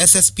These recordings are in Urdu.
SSP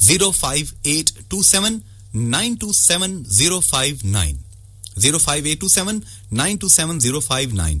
05827927059, 05827927059।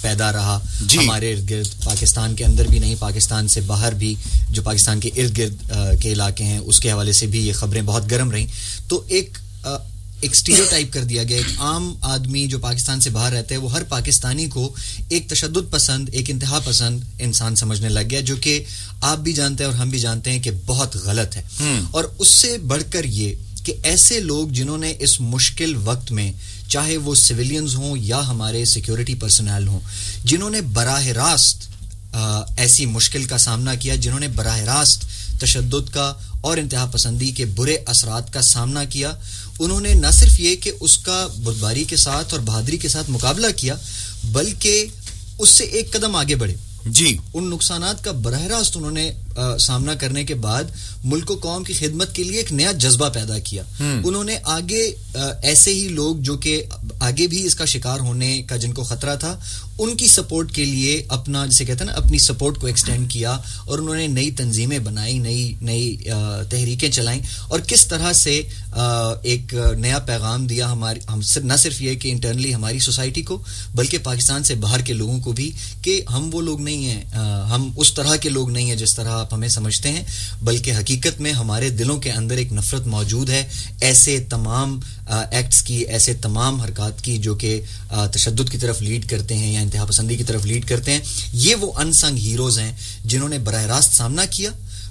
پیدا رہا ہمارے ارد گرد، پاکستان کے اندر بھی نہیں، پاکستان سے باہر بھی جو پاکستان کے ارد گرد کے علاقے ہیں اس کے حوالے سے بھی یہ خبریں بہت گرم رہیں. تو ایک اسٹیریوٹائپ کر دیا گیا، ایک عام آدمی جو پاکستان سے باہر رہتا ہے وہ ہر پاکستانی کو ایک تشدد پسند، ایک انتہا پسند انسان سمجھنے لگ گیا، جو کہ آپ بھی جانتے ہیں اور ہم بھی جانتے ہیں کہ بہت غلط ہے. اور اس سے بڑھ کر یہ کہ ایسے لوگ جنہوں نے اس مشکل وقت میں، چاہے وہ سویلینز ہوں یا ہمارے سیکیورٹی پرسنل ہوں، جنہوں نے براہ راست ایسی مشکل کا سامنا کیا، جنہوں نے براہ راست تشدد کا اور انتہا پسندی کے برے اثرات کا سامنا کیا، انہوں نے نہ صرف یہ کہ اس کا بردباری کے ساتھ اور بہادری کے ساتھ مقابلہ کیا، بلکہ اس سے ایک قدم آگے بڑھے. جی، ان نقصانات کا براہ راست انہوں نے سامنا کرنے کے بعد ملک و قوم کی خدمت کے لیے ایک نیا جذبہ پیدا کیا. انہوں نے آگے ایسے ہی لوگ جو کہ آگے بھی اس کا شکار ہونے کا جن کو خطرہ تھا، ان کی سپورٹ کے لیے اپنا، جسے کہتے ہیں نا، اپنی سپورٹ کو ایکسٹینڈ کیا، اور انہوں نے نئی تنظیمیں بنائی، نئی تحریکیں چلائیں، اور کس طرح سے ایک نیا پیغام دیا ہم نہ صرف یہ کہ انٹرنلی ہماری سوسائٹی کو، بلکہ پاکستان سے باہر کے لوگوں کو بھی، کہ ہم وہ لوگ نہیں ہیں، ہم اس طرح کے لوگ نہیں ہیں جس طرح آپ ہمیں سمجھتے ہیں، بلکہ حقیقت میں ہمارے دلوں کے اندر ایک نفرت موجود ہے ایسے تمام ایکٹس کی، ایسے تمام حرکات کی جو کہ تشدد کی طرف لیڈ کرتے ہیں یا انتہا پسندی کی طرف لیڈ کرتے ہیں. یہ وہ انسنگ ہیروز ہیں جنہوں نے براہ راست سامنا کیا،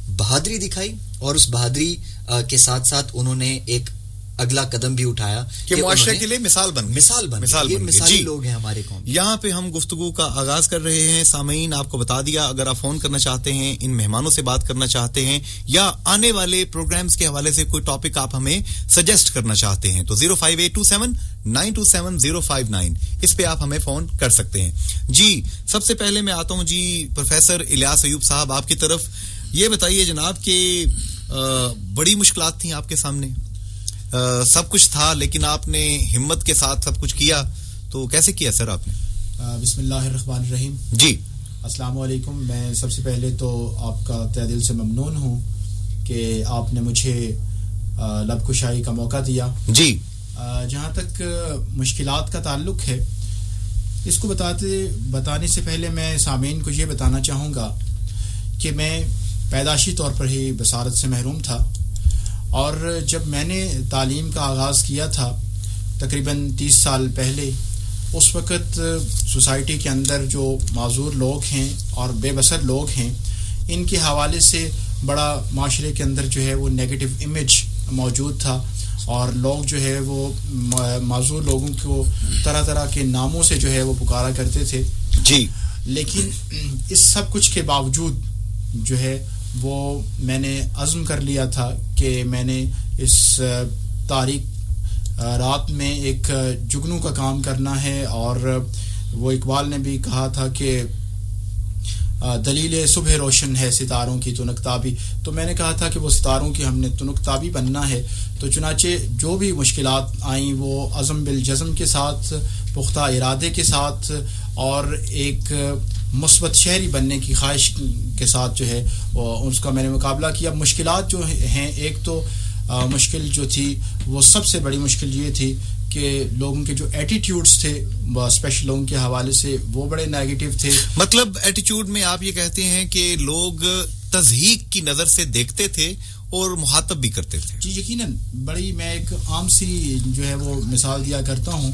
بہادری دکھائی، اور اس بہادری کے ساتھ ساتھ انہوں نے ایک اگلا قدم بھی اٹھایا کہ معاشرے کے لیے مثال بن یہ مثالی لوگ ہیں ہمارے قوم. یہاں پہ ہم گفتگو کا آغاز کر رہے ہیں. سامعین، آپ کو بتا دیا، اگر آپ فون کرنا چاہتے ہیں، ان مہمانوں سے بات کرنا چاہتے ہیں، یا آنے والے پروگرامز کے حوالے سے کوئی ٹاپک آپ ہمیں سجیسٹ کرنا چاہتے ہیں، تو 05827927059 اس پہ آپ ہمیں فون کر سکتے ہیں. جی، سب سے پہلے میں آتا ہوں جی پروفیسر الیاس ایوب صاحب آپ کی طرف. یہ بتائیے جناب کہ بڑی مشکلات تھیں آپ کے سامنے، سب کچھ تھا لیکن آپ نے ہمت کے ساتھ سب کچھ کیا، تو کیسے کیا سر آپ نے؟ بسم اللہ الرحمن الرحیم. جی، السلام علیکم. میں سب سے پہلے تو آپ کا تہ دل سے ممنون ہوں کہ آپ نے مجھے لب کشائی کا موقع دیا. جی، جہاں تک مشکلات کا تعلق ہے، اس کو بتانے سے پہلے میں سامعین کو یہ بتانا چاہوں گا کہ میں پیدائشی طور پر ہی بصارت سے محروم تھا، اور جب میں نے تعلیم کا آغاز کیا تھا تقریباً 30 سال پہلے، اس وقت سوسائٹی کے اندر جو معذور لوگ ہیں اور بے بسر لوگ ہیں، ان کے حوالے سے بڑا معاشرے کے اندر جو ہے وہ نیگیٹو امیج موجود تھا، اور لوگ جو ہے وہ معذور لوگوں کو طرح طرح کے ناموں سے جو ہے وہ پکارا کرتے تھے. جی، لیکن اس سب کچھ کے باوجود جو ہے وہ میں نے عزم کر لیا تھا کہ میں نے اس تاریک رات میں ایک جگنو کا کام کرنا ہے. اور وہ اقبال نے بھی کہا تھا کہ دلیل صبح روشن ہے ستاروں کی تنک تابی، تو میں نے کہا تھا کہ وہ ستاروں کی ہم نے تنک تابی بننا ہے. تو چنانچہ جو بھی مشکلات آئیں وہ عزم بالجزم کے ساتھ، پختہ ارادے کے ساتھ، اور ایک مثبت شہری بننے کی خواہش کے ساتھ جو ہے اس کا میں نے مقابلہ کیا. مشکلات جو ہیں، ایک تو مشکل جو تھی وہ سب سے بڑی مشکل یہ تھی کہ لوگوں کے جو ایٹیٹیوڈز تھے اسپیشل لوگوں کے حوالے سے وہ بڑے نیگیٹو تھے. مطلب ایٹیٹیوڈ میں آپ یہ کہتے ہیں کہ لوگ تضحیک کی نظر سے دیکھتے تھے اور مخاطب بھی کرتے تھے؟ جی یقیناً. بڑی میں ایک عام سی جو ہے وہ مثال دیا کرتا ہوں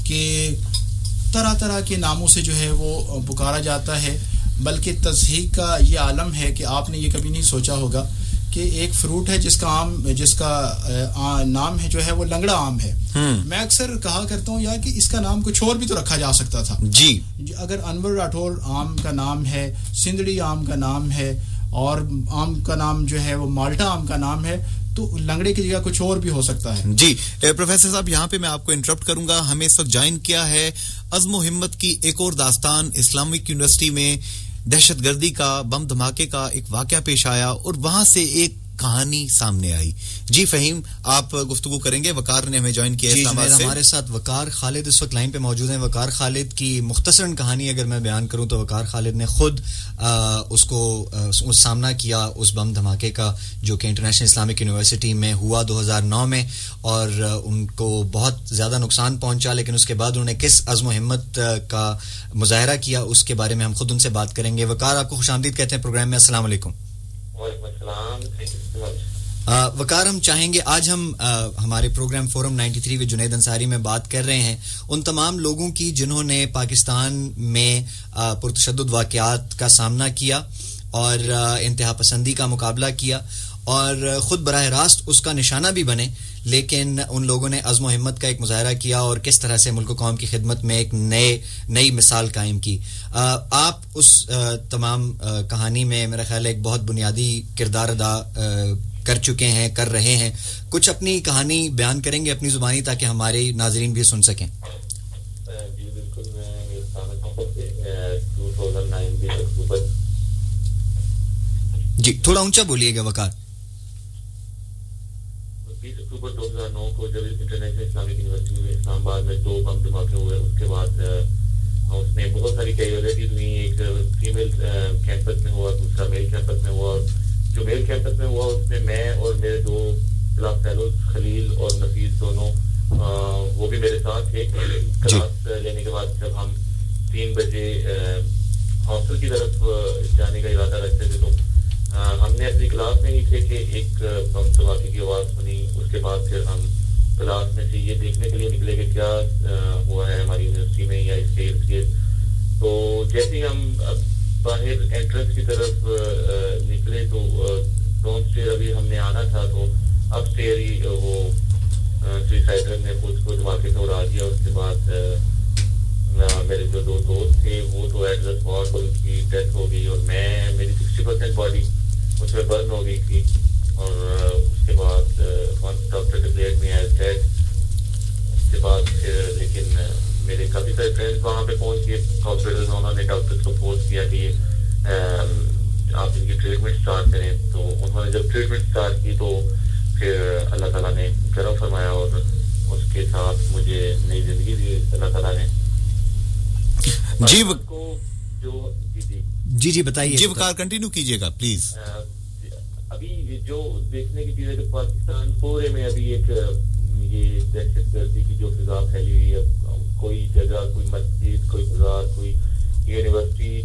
کہ طرح طرح کے ناموں سے جو ہے وہ پکارا جاتا ہے، بلکہ تضحیک کا یہ عالم ہے کہ آپ نے یہ کبھی نہیں سوچا ہوگا کہ ایک فروٹ ہے جس کا نام ہے جو ہے وہ لنگڑا آم ہے. میں اکثر کہا کرتا ہوں کہ اس کا نام کچھ اور بھی تو رکھا جا سکتا تھا. جی، اگر انور راٹھور آم کا نام ہے، سندڑی آم کا نام ہے، اور آم کا نام جو ہے وہ مالٹا آم کا نام ہے، تو لنگڑے کی جگہ کچھ اور بھی ہو سکتا ہے. جی پروفیسر صاحب، یہاں پہ میں آپ کو انٹرپٹ کروں گا. ہمیں اس وقت جوائن کیا ہے عزم و ہمت کی ایک اور داستان. اسلامک یونیورسٹی میں دہشت گردی کا، بم دھماکے کا ایک واقعہ پیش آیا، اور وہاں سے ایک کہانی سامنے آئی. جی فہیم, آپ گفتگو کریں گے. وقار نے ہمیں جوائن کیا اسلام آباد سے. ہمارے ساتھ وقار خالد اس وقت لائن پہ موجود ہیں. وقار خالد کی مختصراً کہانی اگر میں بیان کروں تو وقار خالد نے خود اس کو سامنا کیا اس بم دھماکے کا جو کہ انٹرنیشنل اسلامک یونیورسٹی میں ہوا 2009 میں, اور ان کو بہت زیادہ نقصان پہنچا, لیکن اس کے بعد انہوں نے کس عزم و ہمت کا مظاہرہ کیا اس کے بارے میں ہم خود ان سے بات کریں گے. وقار, آپ کو خوش آمدید کہتے ہیں پروگرام میں. السلام علیکم. وعلیکم السلام. وقار, ہم چاہیں گے آج ہم ہمارے program forum 93 with Junaid Ansari میں بات کر رہے ہیں ان تمام لوگوں کی جنہوں نے پاکستان میں پرتشدد واقعات کا سامنا کیا اور انتہا پسندی کا مقابلہ کیا اور خود براہ راست اس کا نشانہ بھی بنے, لیکن ان لوگوں نے عزم و ہمت کا ایک مظاہرہ کیا اور کس طرح سے ملک و قوم کی خدمت میں ایک نئی مثال قائم کی. آپ اس تمام کہانی میں میرا خیال ہے ایک بہت بنیادی کردار ادا کر چکے ہیں, کر رہے ہیں. کچھ اپنی کہانی بیان کریں گے اپنی زبانی تاکہ ہمارے ناظرین بھی سن سکیں. جی بالکل, میں 2009 اکتوبر. جی تھوڑا اونچا بولیے گا وقار. 20 اکتوبر 2009 کو جب انٹرنیشنل اسلامک یونیورسٹی میں اسلام آباد میں 2 بم دھماکے ہوئے, اس کے بعد اس میں بہت ساری کیجویلٹیز ہوئی. ایک فیمیل کیمپس میں ہوا, دوسرا میل کیمپس میں ہوا. جو میل کیمپس میں ہوا اس میں میں اور میرے 2 کلاس فیلوز خلیل اور نفیس دونوں وہ بھی میرے ساتھ تھے. کلاس لینے کے بعد جب ہم 3 بجے ہاسٹل کی طرف جانے کا ارادہ رکھتے تھے تو ہم نے اپنی کلاس میں ہی تھے کہ ایک بم دھماکے کی آواز سنی. اس کے بعد پھر ہم کلاس میں سے یہ دیکھنے کے لیے نکلے کہ کیا ہوا ہے ہماری یونیورسٹی میں یا اس کے ارد گرد. تو جیسے ہی ہم باہر انٹرنس کی طرف نکلے تو ڈاؤن اسٹیئر ابھی ہم نے آنا تھا تو اپ اسٹیئر ہی وہ سوئسائڈر نے خود کو دھماکے سے اڑا دیا. اس کے بعد میرے جو 2 دوست تھے وہ تو ایٹ دا اسپاٹ ان کی ڈیتھ ہو گئی, اور میری 60% باڈی اس میں برن ہو گئی تھی. اور اس کے بعد doctor declared me as dead. اس کے بعد پھر لیکن میرے کافی سارے فرینڈس وہاں پہ پہنچ گئے ہاسپٹل میں. انہوں نے ڈاکٹر کو فورس کیا کہ آپ ان کی ٹریٹمنٹ اسٹارٹ کریں. تو انہوں نے جب ٹریٹمنٹ اسٹارٹ کی تو پھر اللہ تعالیٰ نے کرم فرمایا اور اس کے ساتھ مجھے نئی زندگی دی اللہ تعالیٰ نے. جی کو جو جی بتائیے. جی وقار کنٹینیو کیجیے گا پلیز. ابھی جو دیکھنے کی چیز ہے کہ پاکستان پورے میں ابھی ایک یہ دہشت گردی کی جو فضا پھیلی ہوئی ہے. کوئی جگہ, کوئی مسجد, کوئی بازار, کوئی یونیورسٹی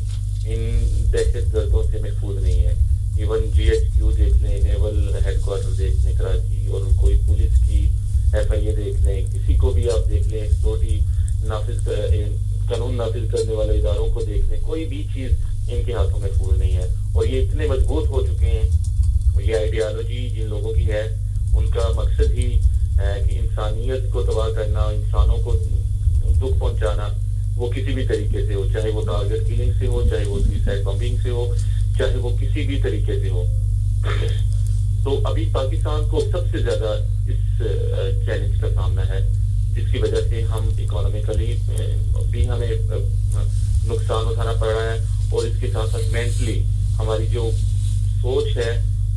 ان دہشت گردوں سے محفوظ نہیں ہے. ایون GHQ دیکھ لیں, نیول ہیڈ کوارٹر دیکھ لیں کراچی, اور کوئی پولیس کی FIA دیکھ لیں, کسی کو بھی آپ دیکھ لیں, سیکورٹی قانون نافذ کرنے والے اداروں کو دیکھ لیں, کوئی بھی چیز ان کے ہاتھوں محفوظ نہیں ہے. اور یہ اتنے مضبوط ہو چکے ہیں. یہ آئیڈیالوجی جن لوگوں کی ہے ان کا مقصد ہی کہ انسانیت کو تباہ کرنا, انسانوں کو دکھ پہنچانا, وہ کسی بھی طریقے سے ہو, چاہے وہ ٹارگٹ کلنگ سے ہو, چاہے وہ سوئسائڈ بمبنگ سے ہو, چاہے وہ کسی بھی طریقے سے ہو. تو ابھی پاکستان کو سب سے زیادہ اس چیلنج کا سامنا ہے, جس کی وجہ سے ہم اکانومیکلی بھی ہمیں نقصان اٹھانا پڑ رہا ہے, اور اس کے ساتھ ساتھ مینٹلی ہماری جو سوچ ہے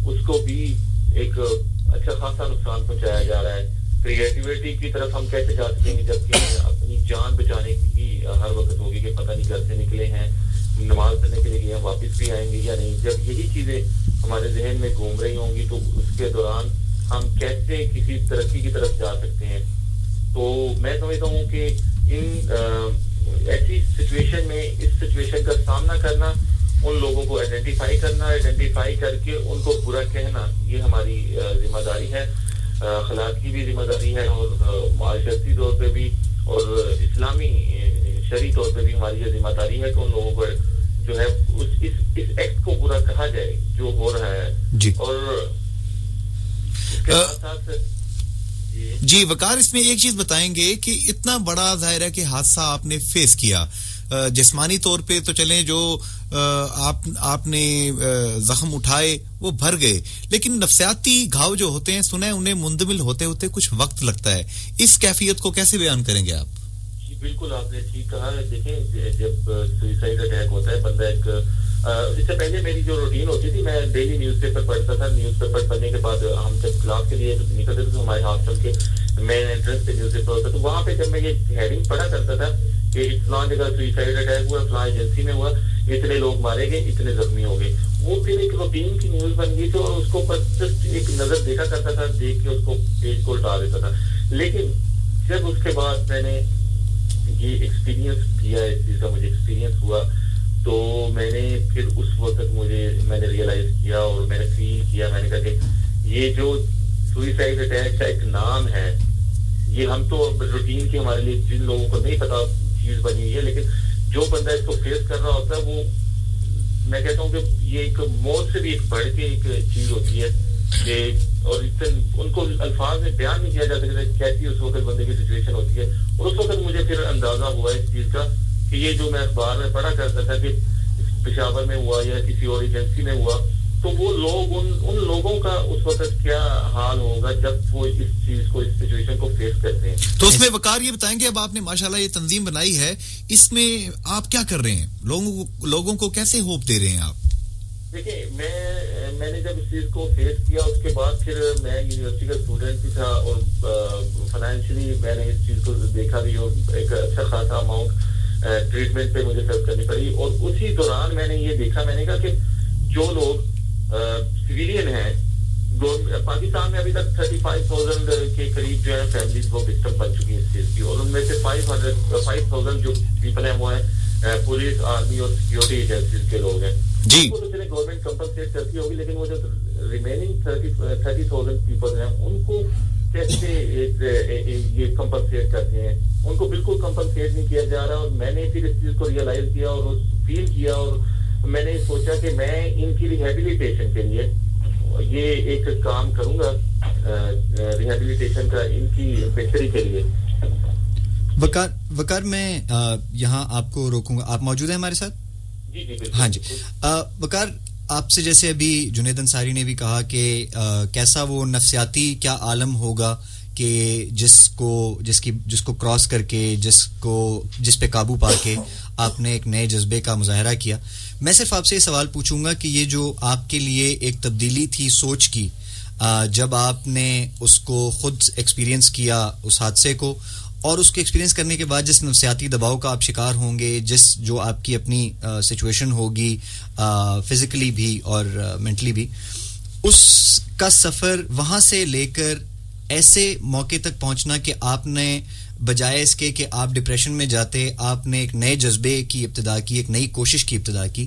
اس کو بھی ایک اچھا خاصا نقصان پہنچایا جا رہا ہے. کریٹیوٹی کی طرف ہم کیسے جا سکیں گے جبکہ اپنی جان بچانے کی ہر وقت ہوگی کہ پتہ نہیں گھر سے نکلے ہیں, نماز پڑھنے کے لیے گئے ہیں, واپس بھی آئیں گے یا نہیں. جب یہی چیزیں ہمارے ذہن میں گھوم رہی ہوں گی تو اس کے دوران ہم کیسے کسی ترقی کی طرف جا سکتے ہیں. تو میں سمجھتا ہوں کہ ان ایسی سچویشن میں اس سچویشن کا سامنا کرنا, ان لوگوں کو آئیڈینٹیفائی کر کے ان کو برا کہنا, یہ ہماری ذمہ داری ہے, اخلاقی بھی ذمہ داری ہے, اور معاشرتی طور پہ بھی اور اسلامی شرعی طور پہ بھی ہماری یہ ذمہ داری ہے کہ ان لوگوں کو جو ہے اس ایکٹ کو برا کہا جائے جو ہو رہا ہے. جی. اور اس کے ساتھ جی وقار, اس میں ایک چیز بتائیں گے کہ اتنا بڑا ظاہر ہے کہ حادثہ آپ نے فیس کیا, جسمانی طور پہ تو چلیں جو آپ نے زخم اٹھائے وہ بھر گئے, لیکن نفسیاتی گھاؤ جو ہوتے ہیں سنیں انہیں مندمل ہوتے ہوتے کچھ وقت لگتا ہے. اس کیفیت کو کیسے بیان کریں گے آپ؟ جی بالکل آپ نے ٹھیک کہا. دیکھیں جب سوئسائڈ اٹیک ہوتا ہے بندہ ایک اس سے پہلے میری جو روٹین ہوتی تھی میں ڈیلی نیوز پیپر پڑھتا تھا. نیوز پیپر پڑھنے کے بعد ہم جب کلاس کے لیے نکلتے تھے تو ہمارے ہاسٹل کے مین انٹرنس پہ نیوز پیپر ہوتا تو وہاں پہ جب میں یہ ہیڈنگ پڑھا کرتا تھا کہ فلاں جگہ سوئسائڈ اٹیک ہوا, فلاں ایجنسی میں ہوا, اتنے لوگ مارے گئے, اتنے زخمی ہو گئے, وہ پھر ایک روٹین کی نیوز بن گئی تھی اور اس کو جسٹ ایک نظر دیکھا کرتا تھا, دیکھ کے اس کو پیج کو الٹا دیتا تھا. لیکن جب اس کے بعد میں نے یہ ایکسپیرینس کیا, اس چیز کا مجھے ایکسپیرینس ہوا, تو میں نے پھر اس وقت میں نے ریئلائز کیا اور میں نے فیل کیا, میں نے کہا کہ یہ جو سوئسائڈ اٹیک کا ایک نام ہے, یہ ہم تو روٹین کی ہمارے لیے جن لوگوں کو نہیں پتا چیز بنی ہوئی ہے, لیکن جو بندہ اس کو فیس کر رہا ہوتا ہے وہ میں کہتا ہوں کہ یہ ایک موت سے بھی ایک بڑھ کے ایک چیز ہوتی ہے کہ اور ان کو الفاظ میں بیان نہیں کیا جا سکتا کیسی اس وقت بندے کی سچویشن ہوتی ہے. اور اس وقت مجھے پھر اندازہ ہوا اس چیز کا کہ یہ جو میں اخبار میں پڑھا کرتا تھا کہ پشاور میں ہوا یا کسی اور ایجنسی میں ہوا, تو وہ لوگ ان لوگوں کا اس وقت کیا حال ہوگا جب وہ اس چیز کو, اس سچویشن کو فیس کرتے ہیں. تو اس میں وقار یہ بتائیں گے, اب آپ نے ماشاءاللہ یہ تنظیم بنائی ہے, اس میں آپ کیا کر رہے ہیں, لوگوں کو کیسے ہوپ دے رہے ہیں آپ؟ دیکھیں میں نے جب اس چیز کو فیس کیا اس کے بعد پھر میں یونیورسٹی کا اسٹوڈنٹ بھی تھا اور فائنینشلی میں نے اس چیز کو دیکھا بھی اور ایک اچھا خاصا اماؤنٹ ٹریٹمنٹ پہ مجھے خرچ کرنی پڑی. اور اسی دوران میں نے یہ دیکھا, میں نے کہا کہ جو لوگ سویلین ہیں پاکستان میں ابھی تک 35,000 کے قریب جو ہے فیملیز وہ وکٹم بن چکی ہیں اس چیز کی, اور ان میں سے 5,000 جو پیپل ہیں وہ ہیں پولیس, آرمی اور سیکورٹی ایجنسیز کے لوگ ہیں. جی وہ تو چلے گورنمنٹ کمپنسیٹ کرتی ہوگی, لیکن وہ جو ریمیننگ 30,000 پیپل ہیں ان کو کیسے یہ کمپنسیٹ کرتے ہیں, ان کو بالکل کمپنسیٹ نہیں کیا جا رہا. اور میں نے پھر اس چیز کو ریئلائز کیا اور فیل کیا, اور میں نے سوچا کہ میں ان کی ریہیبلیٹیشن کے لیے یہ ایک کام کروں گا, ریہیبلیٹیشن کا ان کی بہتری کے لیے. وقار میں یہاں آپ کو روکوں گا, آپ موجود ہیں ہمارے ساتھ؟ جی بالکل. ہاں جی وقار, آپ سے جیسے ابھی جنید انصاری نے بھی کہا کہ کیسا وہ نفسیاتی کیا عالم ہوگا کہ جس کو کراس کر کے جس پہ قابو پا کے آپ نے ایک نئے جذبے کا مظاہرہ کیا. میں صرف آپ سے یہ سوال پوچھوں گا کہ یہ جو آپ کے لیے ایک تبدیلی تھی سوچ کی, جب آپ نے اس کو خود ایکسپیرینس کیا اس حادثے کو, اور اس کو ایکسپیرینس کرنے کے بعد جس نفسیاتی دباؤ کا آپ شکار ہوں گے, جو آپ کی اپنی سچویشن ہوگی فزیکلی بھی اور مینٹلی بھی, اس کا سفر وہاں سے لے کر ایسے موقع تک پہنچنا کہ آپ نے بجائے اس کے کہ آپ ڈپریشن میں جاتے, آپ نے ایک نئے جذبے کی ابتدا کی, ایک نئی کوشش کی ابتدا کی.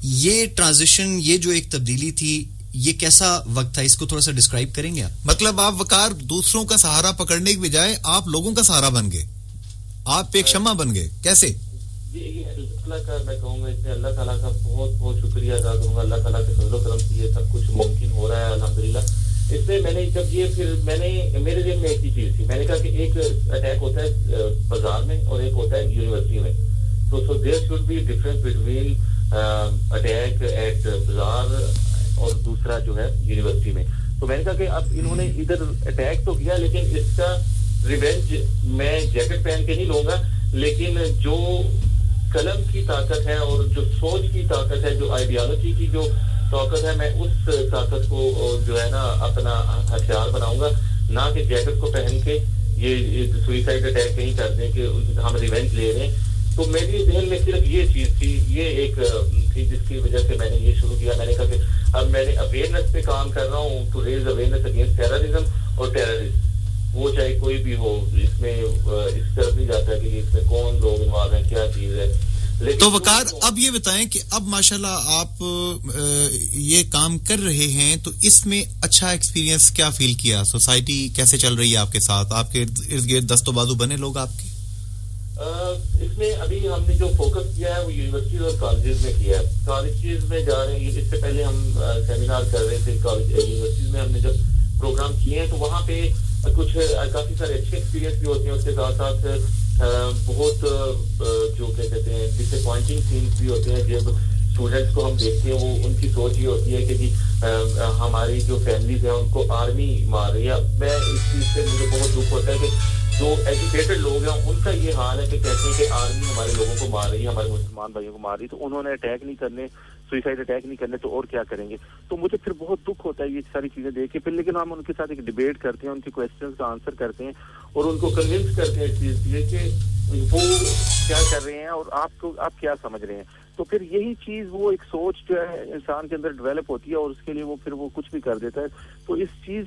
یہ ٹرانزیشن, یہ جو ایک تبدیلی تھی, یہ کیسا وقت تھا, اس کو تھوڑا سا ڈسکرائب کریں گے آپ؟ مطلب آپ وقار دوسروں کا سہارا پکڑنے کی بجائے آپ لوگوں کا سہارا بن گئے, آپ ایک شمع بن گئے, کیسے؟ جی اللہ کا میں کہوں گا اس میں اللہ تعالیٰ کا بہت بہت شکریہ ادا کروں گا. اللہ تعالیٰ کے فضل و کرم سے یہ سب کچھ ممکن ہو رہا ہے الحمدللہ. اس میں نے جب یہ پھر میرے ذہن میں ایک ہی چیز تھی, میں نے کہا کہ ایک اٹیک ہوتا ہے بازار میں اور ایک ہوتا ہے یونیورسٹی میں. تو there should be difference between attack at بازار اور دوسرا جو ہے یونیورسٹی میں. تو میں نے کہا کہ اب انہوں نے ادھر اٹیک تو کیا, لیکن اس کا ریونج میں جیکٹ پہن کے نہیں لوں گا, لیکن جو قلم کی طاقت ہے اور جو سوچ کی طاقت ہے, جو آئیڈیالوجی کی جو طاقت ہے, میں اس طاقت کو جو ہے نا اپنا ہتھیار بناؤں گا, نہ کہ جیکٹ کو پہن کے یہ سوئسائڈ اٹیک کہیں کر دیں کہ ہم ریونج لے رہے ہیں. تو میری ذہن میں صرف یہ چیز تھی, یہ ایک تھی جس کی وجہ سے میں نے یہ شروع کیا. میں نے کہا کہ اب میں نے اویئرنیس پہ کام کر رہا ہوں, to raise awareness against terrorism اور ٹیررسٹ, وہ چاہے کوئی بھی ہو. اس میں اس طرف نہیں جاتا کہ اس میں کون لوگ انوالو ہیں, کیا چیز ہے. تو وقار اب یہ بتائیں کہ اب ماشاءاللہ آپ یہ کام کر رہے ہیں, تو اس میں اچھا ایکسپیرینس کیا فیل کیا, سوسائٹی کیسے چل رہی ہے آپ کے ساتھ, آپ کے ارد گرد دست و بازو بنے لوگ آپ کے؟ اس میں ابھی ہم نے جو فوکس کیا ہے وہ یونیورسٹیز اور کالجز میں کیا ہے. کالجز میں جا رہے ہیں, اس سے پہلے ہم سیمینار کر رہے تھے یونیورسٹیز میں, ہم نے جب پروگرام کیے ہیں تو وہاں پہ کچھ کافی سارے اچھے ایکسپیرینس بھی ہوتے ہیں, اس کے ساتھ ساتھ بہت جو کیا کہتے ہیں ڈس اپوائنٹنگ سینس بھی ہوتے ہیں. جب اسٹوڈنٹس کو ہم دیکھتے ہیں وہ ان کی سوچ یہ ہوتی ہے کہ جی ہماری جو فیملیز ہیں ان کو آرمی مار رہی ہے. میں اس چیز سے مجھے بہت دکھ ہوتا ہے کہ جو ایجوکیٹڈ لوگ ہیں ان کا یہ حال ہے کہ کہتے ہیں کہ آرمی ہمارے لوگوں کو مار رہی ہے, ہمارے مسلمان بھائیوں کو مار رہی ہے, تو انہوں نے اٹیک نہیں کرنے, سوئسائڈ اٹیک نہیں کرنے, تو اور کیا کریں گے. تو مجھے پھر بہت دکھ ہوتا ہے یہ ساری چیزیں دیکھ کے. پھر لیکن ہم ان کے ساتھ ایک ڈیبیٹ کرتے ہیں, ان کے کویسچنز کا آنسر کرتے ہیں اور ان کو کنونس کرتے ہیں اس چیز کے کہ وہ کیا کر رہے ہیں اور آپ کیا سمجھ رہے ہیں. تو پھر یہی چیز, وہ ایک سوچ جو ہے انسان کے اندر ڈیولپ ہوتی ہے اور اس کے لیے وہ پھر وہ کچھ بھی کر دیتا ہے. تو اس چیز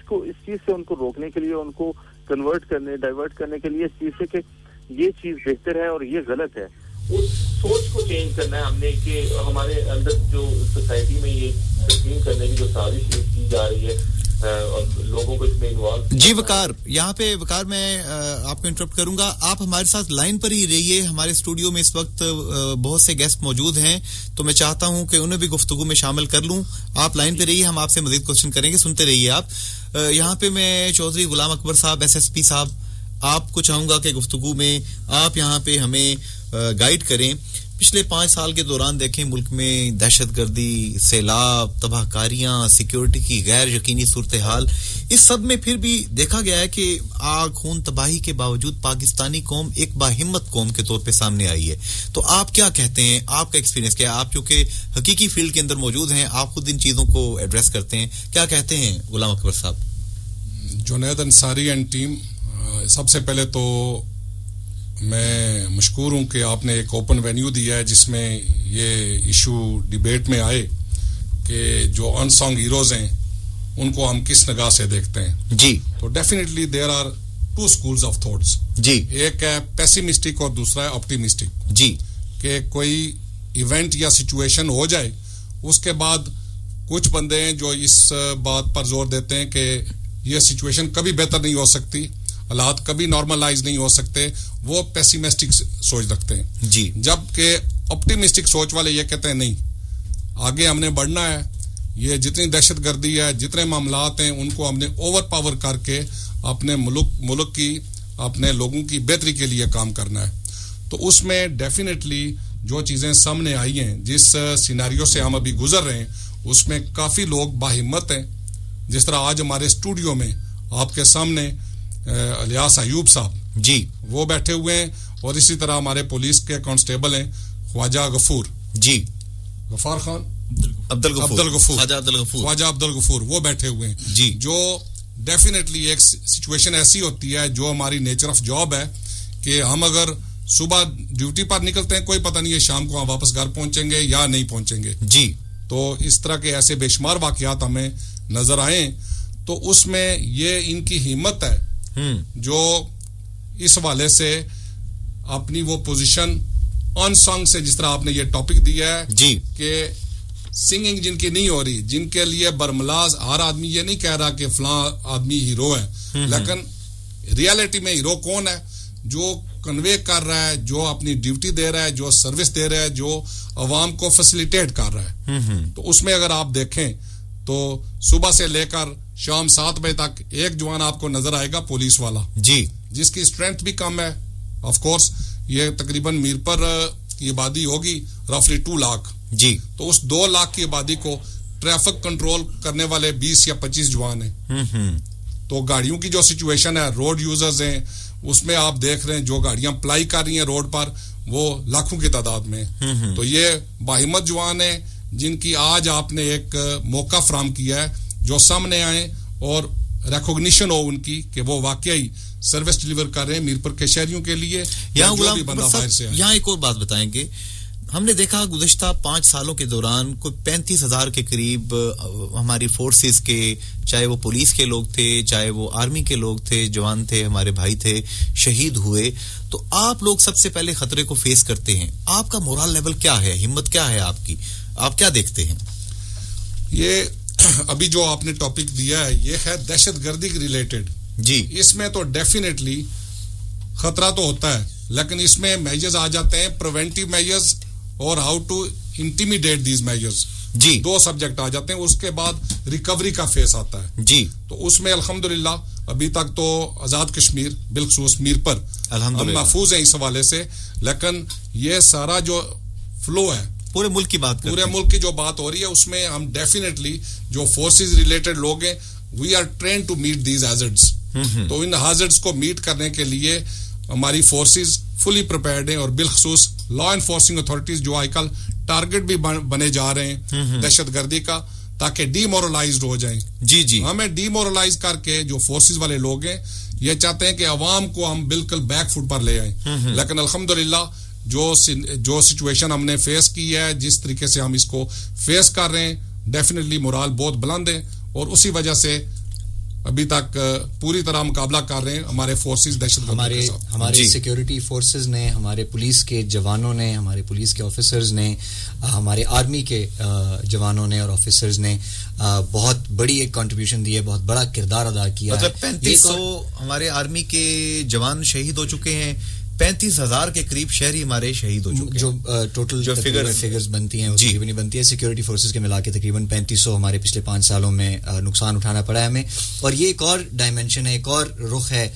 سے ان کو روکنے کے لیے, ان کو ڈائیورٹ کرنے کے لیے اس چیز سے کہ یہ چیز بہتر ہے اور یہ غلط ہے, اس سوچ کو چینج کرنا ہے ہم نے کہ ہمارے اندر جو سوسائٹی میں یہ تقسیم کرنے کی جو سازش کی جا رہی ہے اور لوگوں کو اس میں انوالو. جی وقار, یہاں پہ وقار میں آپ کو انٹرپٹ کروں گا, آپ ہمارے ساتھ لائن پر ہی رہیے. ہمارے اسٹوڈیو میں اس وقت بہت سے گیسٹ موجود ہیں, تو میں چاہتا ہوں کہ انہیں بھی گفتگو میں شامل کر لوں. آپ لائن پہ رہیے, ہم آپ سے مزید کوشچن کریں گے, سنتے رہیے آپ. یہاں پہ میں چودھری غلام اکبر صاحب, SSP صاحب, آپ کو چاہوں گا کہ گفتگو میں آپ یہاں پہ ہمیں گائیڈ کریں. پچھلے 5 سال کے دوران دیکھیں ملک میں دہشت گردی, سیلاب, تباہ کاریاں, سیکیورٹی کی غیر یقینی صورتحال, اس سب میں پھر بھی دیکھا گیا ہے کہ آگ خون تباہی کے باوجود پاکستانی قوم ایک باہمت قوم کے طور پہ سامنے آئی ہے. تو آپ کیا کہتے ہیں, آپ کا ایکسپیرینس کیا ہے؟ آپ چونکہ حقیقی فیلڈ کے اندر موجود ہیں, آپ خود ان چیزوں کو ایڈریس کرتے ہیں, کیا کہتے ہیں غلام اکبر صاحب؟ جنید انصاری اینڈ ٹیم, سب سے پہلے تو میں مشکور ہوں کہ آپ نے ایک اوپن وینیو دیا ہے جس میں یہ ایشو ڈیبیٹ میں آئے کہ جو ان سانگ ہیروز ہیں ان کو ہم کس نگاہ سے دیکھتے ہیں. جی, تو definitely there are 2 schools of thoughts. جی, ایک ہے پیسیمسٹک اور دوسرا ہے آپٹیمسٹک. جی, کہ کوئی ایونٹ یا سچویشن ہو جائے, اس کے بعد کچھ بندے ہیں جو اس بات پر زور دیتے ہیں کہ یہ سچویشن کبھی بہتر نہیں ہو سکتی, حالات کبھی نارملائز نہیں ہو سکتے, وہ پیسیمسٹک سوچ رکھتے ہیں. جی, جبکہ آپٹیمسٹک سوچ والے یہ کہتے ہیں نہیں, آگے ہم نے بڑھنا ہے, یہ جتنی دہشت گردی ہے, جتنے معاملات ہیں, ان کو ہم نے اوور پاور کر کے اپنے ملک کی, اپنے لوگوں کی بہتری کے لیے کام کرنا ہے. تو اس میں ڈیفینیٹلی جو چیزیں سامنے آئی ہیں, جس سیناریو سے ہم ابھی گزر رہے ہیں, اس میں کافی لوگ باہمت ہیں. جس طرح آج ہمارے اسٹوڈیو میں آپ کے سامنے الیاس ایوب صاحب, جی, وہ بیٹھے ہوئے ہیں, اور اسی طرح ہمارے پولیس کے کانسٹیبل ہیں خواجہ غفور, جی, غفار خان, عبد الغفور, خواجہ عبد الغفور, وہ بیٹھے ہوئے ہیں. جی, جو ڈیفینیٹلی ایک سچویشن ایسی ہوتی ہے, جو ہماری نیچر آف جاب ہے کہ ہم اگر صبح ڈیوٹی پر نکلتے ہیں, کوئی پتہ نہیں ہے شام کو ہم واپس گھر پہنچیں گے یا نہیں پہنچیں گے. جی, تو اس طرح کے ایسے بے شمار واقعات ہمیں نظر آئے. تو اس میں یہ ان کی ہمت ہے جو اس حوالے سے اپنی وہ پوزیشن آن سانگ سے, جس طرح آپ نے یہ ٹاپک دیا ہے, جی, کہ سنگنگ جن کی نہیں ہو رہی, جن کے لیے برملاز ہر آدمی یہ نہیں کہہ رہا کہ فلاں آدمی ہیرو ہے, لیکن ریالٹی میں ہیرو کون ہے؟ جو کنوے کر رہا ہے, جو اپنی ڈیوٹی دے رہا ہے, جو سروس دے رہا ہے, جو عوام کو فیسیلیٹیٹ کر رہا ہے. تو اس میں اگر آپ دیکھیں تو صبح سے لے کر شام 7 بجے تک ایک جوان آپ کو نظر آئے گا پولیس والا, جی, جس کی اسٹرینتھ بھی کم ہے. آف کورس یہ تقریباً میر پر کی آبادی ہوگی رفلی 2 لاکھ. جی, تو اس 2 لاکھ کی آبادی کو ٹریفک کنٹرول کرنے والے 20 یا 25 جوان ہیں. تو گاڑیوں کی جو سچویشن ہے, روڈ یوزرز ہیں, اس میں آپ دیکھ رہے ہیں جو گاڑیاں پلائی کر رہی ہیں روڈ پر, وہ لاکھوں کی تعداد میں. تو یہ باہمت جوان ہیں جن کی آج آپ نے ایک موقع فراہم کیا ہے, جو سامنے آئے اور ریکوگنیشن ہو ان کی کہ وہ واقعی سروس ڈیلیور کر رہے ہیں میرپور کے شہریوں کے لیے. یہاں ایک اور بات بتائیں گے, ہم نے دیکھا گزشتہ 5 سالوں کے دوران کوئی 35,000 کے قریب ہماری فورسز کے, چاہے وہ پولیس کے لوگ تھے, چاہے وہ آرمی کے لوگ تھے, جوان تھے, ہمارے بھائی تھے, شہید ہوئے. تو آپ لوگ سب سے پہلے خطرے کو فیس کرتے ہیں, آپ کا مورال لیول کیا ہے, ہمت کیا ہے آپ کی, آپ کیا دیکھتے ہیں؟ یہ ابھی جو آپ نے ٹاپک دیا ہے یہ ہے دہشت گردی کے ریلیٹڈ. جی, اس میں تو ڈیفینیٹلی خطرہ تو ہوتا ہے, لیکن اس میں میجرز آ جاتے ہیں, پریونٹیو میجرز اور how to intimidate these measures. جی, 2 سبجیکٹ آ جاتے ہیں. اس کے بعد ریکوری کا فیس آتا ہے. جی, تو اس میں الحمدللہ ابھی تک تو آزاد کشمیر بالخصوص میر پر ہم محفوظ ہیں اس حوالے سے, لیکن یہ سارا جو فلو ہے پورے ملک کی بات, پورے ملک کی جو بات ہو رہی ہے, اس میں ہم ڈیفینیٹلی جو فورسز ریلیٹڈ لوگ ہیں, we are trained to meet these hazards. تو ان ہازارڈز کو میٹ کرنے کے لیے ہماری فورسز فلی پریپیئرڈ ہیں, اور بالخصوص لا انفورسنگ اتھارٹیز جو آج کل ٹارگٹ بھی بنے جا رہے ہیں دہشت گردی کا, تاکہ ڈی مورلائزڈ ہو جائیں. جی ہمیں ڈی مورلائز کر کے جو فورسز والے لوگ ہیں یہ چاہتے ہیں کہ عوام کو ہم بالکل بیک فٹ پر لے آئیں, لیکن الحمدللہ جو سچویشن ہم نے فیس کی ہے, جس طریقے سے ہم اس کو فیس کر رہے ہیں, ڈیفینیٹلی مورال بہت بلند ہے, اور اسی وجہ سے ابھی تک پوری طرح مقابلہ کر رہے ہیں ہمارے فورسز دہشت گردی کے ساتھ. ہمارے سیکیورٹی فورسز نے, ہمارے پولیس کے جوانوں نے, ہمارے پولیس کے آفیسرز نے, ہمارے آرمی کے جوانوں نے اور آفیسرز نے بہت بڑی ایک کنٹریبیوشن دی ہے, بہت بڑا کردار ادا کیا ہے. مطلب 3500 ہمارے آرمی کے جوان شہید ہو چکے ہیں, 35,000 کے قریب شہری ہمارے شہید ہو چکے ہیں. جو ٹوٹل جو فگرز بنتی ہیں تقریباً بنتی ہے سیکورٹی فورسز کے ملا کے تقریباً 3500 ہمارے پچھلے 5 سالوں میں نقصان اٹھانا پڑا ہے ہمیں. اور یہ ایک اور ڈائمینشن ہے, ایک اور رخ ہے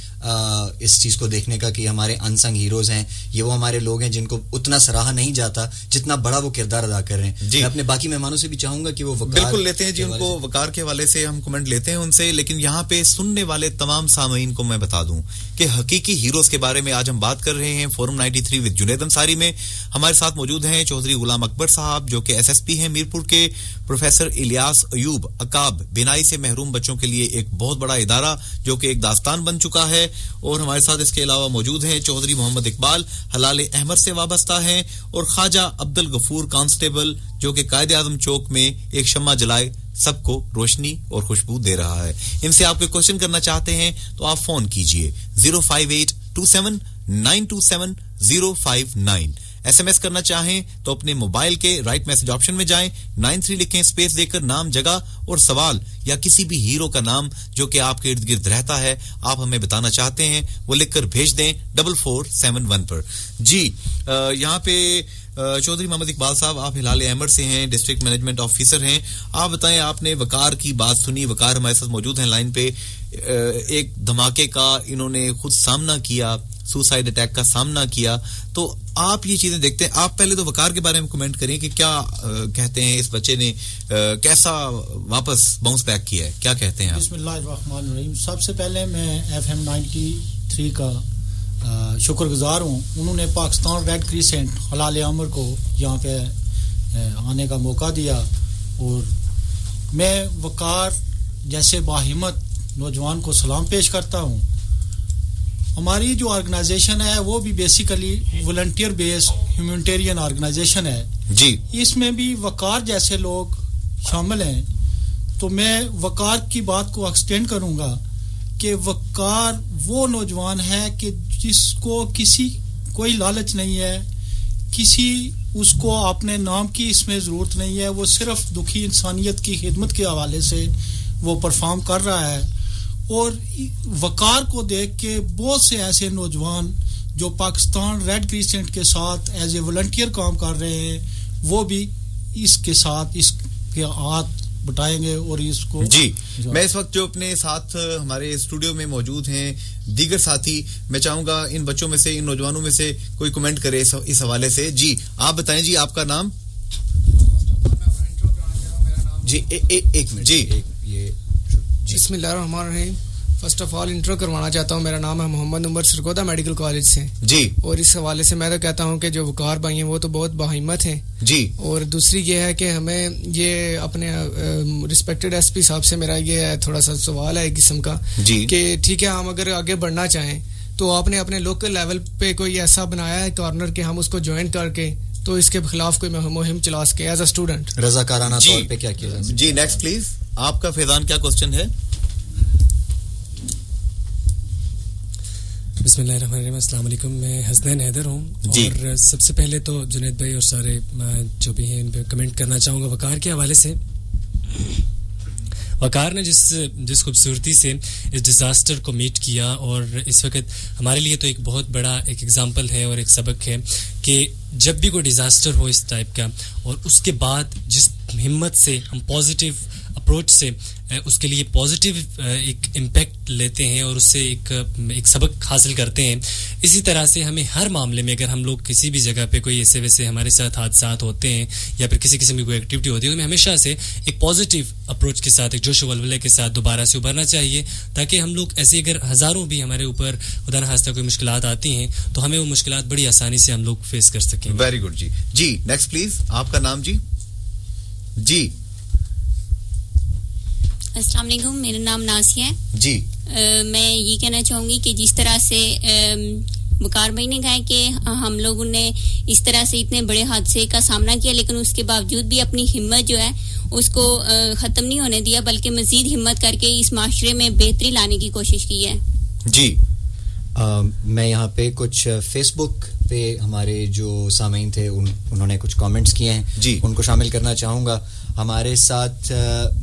اس چیز کو دیکھنے کا کہ ہمارے انسنگ ہیروز ہیں, یہ وہ ہمارے لوگ ہیں جن کو اتنا سراہا نہیں جاتا جتنا بڑا وہ کردار ادا کر رہے ہیں. میں اپنے باقی مہمانوں سے بھی چاہوں گا کہ وہ بالکل لیتے ہیں جی, ان کو وقار کے حوالے سے ہم کمنٹ لیتے ہیں ان سے, لیکن یہاں پہ سننے والے تمام سامعین کو میں بتا دوں کہ حقیقی ہیروز کے بارے میں آج ہم بات کر رہے ہیں. فورم 93 وذ جنید انصاری میں ہمارے ساتھ موجود ہیں چودھری غلام اکبر صاحب, جو کہ SSP ہیں میرپور کے, پروفیسر الیاس ایوب عقاب, بینائی سے محروم بچوں کے لیے ایک بہت بڑا ادارہ جو کہ ایک داستان بن چکا ہے, اور ہمارے ساتھ اس کے علاوہ موجود ہیں چودھری محمد اقبال, حلال احمد سے وابستہ ہیں, اور خواجہ عبد الغفور کانسٹیبل, جو کہ قائد اعظم چوک میں ایک شمع جلائے سب کو روشنی اور خوشبو دے رہا ہے. ان سے آپ کوئی کوشچن کرنا چاہتے ہیں تو آپ فون کیجئے 05827927059. SMS کرنا چاہیں تو اپنے موبائل کے رائٹ میسج آپشن میں جائیں, 93 لکھیں, اسپیس دے کر نام, جگہ اور سوال یا کسی بھی ہیرو کا نام جو کہ آپ کے ارد گرد رہتا ہے آپ ہمیں بتانا چاہتے ہیں, وہ لکھ کر بھیج دیں 4471 پر. جی یہاں پہ چودھری محمد اقبال صاحب, آپ ہلال احمد سے ہیں, ڈسٹرکٹ مینجمنٹ آفیسر ہیں. آپ بتائیں, آپ نے وقار کی بات سنی, وقار ہمارے ساتھ موجود ہیں لائن پہ. ایک دھماکے کا انہوں نے خود سامنا کیا, سوسائڈ اٹیک کا سامنا کیا, تو آپ یہ چیزیں دیکھتے ہیں. آپ پہلے تو وقار کے بارے میں کمنٹ کریں کہ کیا کہتے ہیں, اس بچے نے کیسا واپس باؤنس بیک کیا ہے, کیا کہتے ہیں آپ؟ بسم اللہ الرحمن الرحیم. سب سے پہلے میں FM 93 کا شکر گزار ہوں, انہوں نے پاکستان ریڈ کریسنٹ حلال عمر کو یہاں پہ آنے کا موقع دیا, اور میں وقار جیسے باہمت نوجوان کو سلام پیش کرتا ہوں. ہماری جو آرگنائزیشن ہے وہ بھی بیسیکلی والنٹیئر بیس ہیومینٹیرین آرگنائزیشن ہے جی. اس میں بھی وقار جیسے لوگ شامل ہیں. تو میں وقار کی بات کو ایکسٹینڈ کروں گا کہ وقار وہ نوجوان ہے کہ جس کو کسی کوئی لالچ نہیں ہے, کسی اس کو اپنے نام کی اس میں ضرورت نہیں ہے, وہ صرف دکھی انسانیت کی خدمت کے حوالے سے وہ پرفارم کر رہا ہے. اور وقار کو دیکھ کے بہت سے ایسے نوجوان جو پاکستان ریڈ کریسنٹ کے ساتھ ایز اے والنٹیئر کام کر رہے ہیں, وہ بھی اس کے ساتھ اس کے ہاتھ بٹائیں گے اور اس کو. جی میں اس وقت جو اپنے ساتھ ہمارے اسٹوڈیو میں موجود ہیں دیگر ساتھی, میں چاہوں گا ان بچوں میں سے, ان نوجوانوں میں سے کوئی کمنٹ کرے اس حوالے سے. جی آپ بتائیں, جی آپ کا نام؟ جی ایک منٹ. جی بسم اللہ الرحمن الرحیم. فرسٹ آف آل انٹرو کروانا چاہتا ہوں, میرا نام ہے محمد عمر سرگودا, میڈیکل کالج سے. جی. اور اس حوالے سے میں تو کہتا ہوں کہ جو وقار بھائی ہیں وہ تو بہت باہمت ہیں. جی. اور دوسری یہ ہے کہ ہمیں یہ اپنے رسپیکٹڈ ایس پی صاحب سے میرا یہ تھوڑا سا سوال ہے ایک قسم کا, کہ ٹھیک ہے ہم اگر آگے بڑھنا چاہیں تو آپ نے اپنے لوکل لیول پہ کوئی ایسا بنایا ہے کارنر کہ ہم اس کو جوائن کر کے تو اس کے خلاف کوئی مہم چلا سکے ایز اے اسٹوڈنٹ رضاکارانہ طور پہ کیا کیا جائے. جی نیکسٹ پلیز. آپ کا فیضان کیا کوسچن ہے؟ بسم اللہ الرحمن الرحیم. السلام علیکم. میں حسنین حیدر ہوں. اور سب سے پہلے تو جنید بھائی اور سارے جو بھی ہیں ان پہ کمنٹ کرنا چاہوں گا وقار کے حوالے سے. وقار نے جس خوبصورتی سے اس ڈیزاسٹر کو میٹ کیا, اور اس وقت ہمارے لیے تو ایک بہت بڑا ایک ایگزامپل ہے اور ایک سبق ہے کہ جب بھی کوئی ڈیزاسٹر ہو اس ٹائپ کا, اور اس کے بعد جس ہمت سے ہم پازیٹیو اپروچ سے اس کے لیے پازیٹیو ایک امپیکٹ لیتے ہیں اور اس سے ایک سبق حاصل کرتے ہیں, اسی طرح سے ہمیں ہر معاملے میں اگر ہم لوگ کسی بھی جگہ پہ کوئی ایسے ویسے ہمارے ساتھ حادثات ہوتے ہیں یا پھر کسی قسم کی کوئی ایکٹیویٹی ہوتی ہے تو ہمیں ہمیشہ سے ایک پازیٹیو اپروچ کے ساتھ ایک جوش و ولولے کے ساتھ دوبارہ سے ابھرنا چاہیے تاکہ ہم لوگ ایسے اگر ہزاروں بھی ہمارے اوپر خدا نخواستہ کوئی مشکلات آتی ہیں تو ہمیں وہ مشکلات بڑی آسانی سے ہم لوگ فیس کر سکیں. ویری گڈ جی نیکسٹ پلیز آپ کا نام جی. السلام علیکم, میرا نام نازیہ ہے جی. میں یہ کہنا چاہوں گی کہ جس طرح سے وقار بھائی نے کہا کہ ہم لوگوں نے اس طرح سے اتنے بڑے حادثے کا سامنا کیا لیکن اس کے باوجود بھی اپنی ہمت جو ہے اس کو ختم نہیں ہونے دیا بلکہ مزید ہمت کر کے اس معاشرے میں بہتری لانے کی کوشش کی ہے. جی میں یہاں پہ کچھ فیس بک پہ ہمارے جو سامعین تھے انہوں نے کچھ کامنٹس کیے ہیں جی ان کو شامل کرنا چاہوں گا. ہمارے ساتھ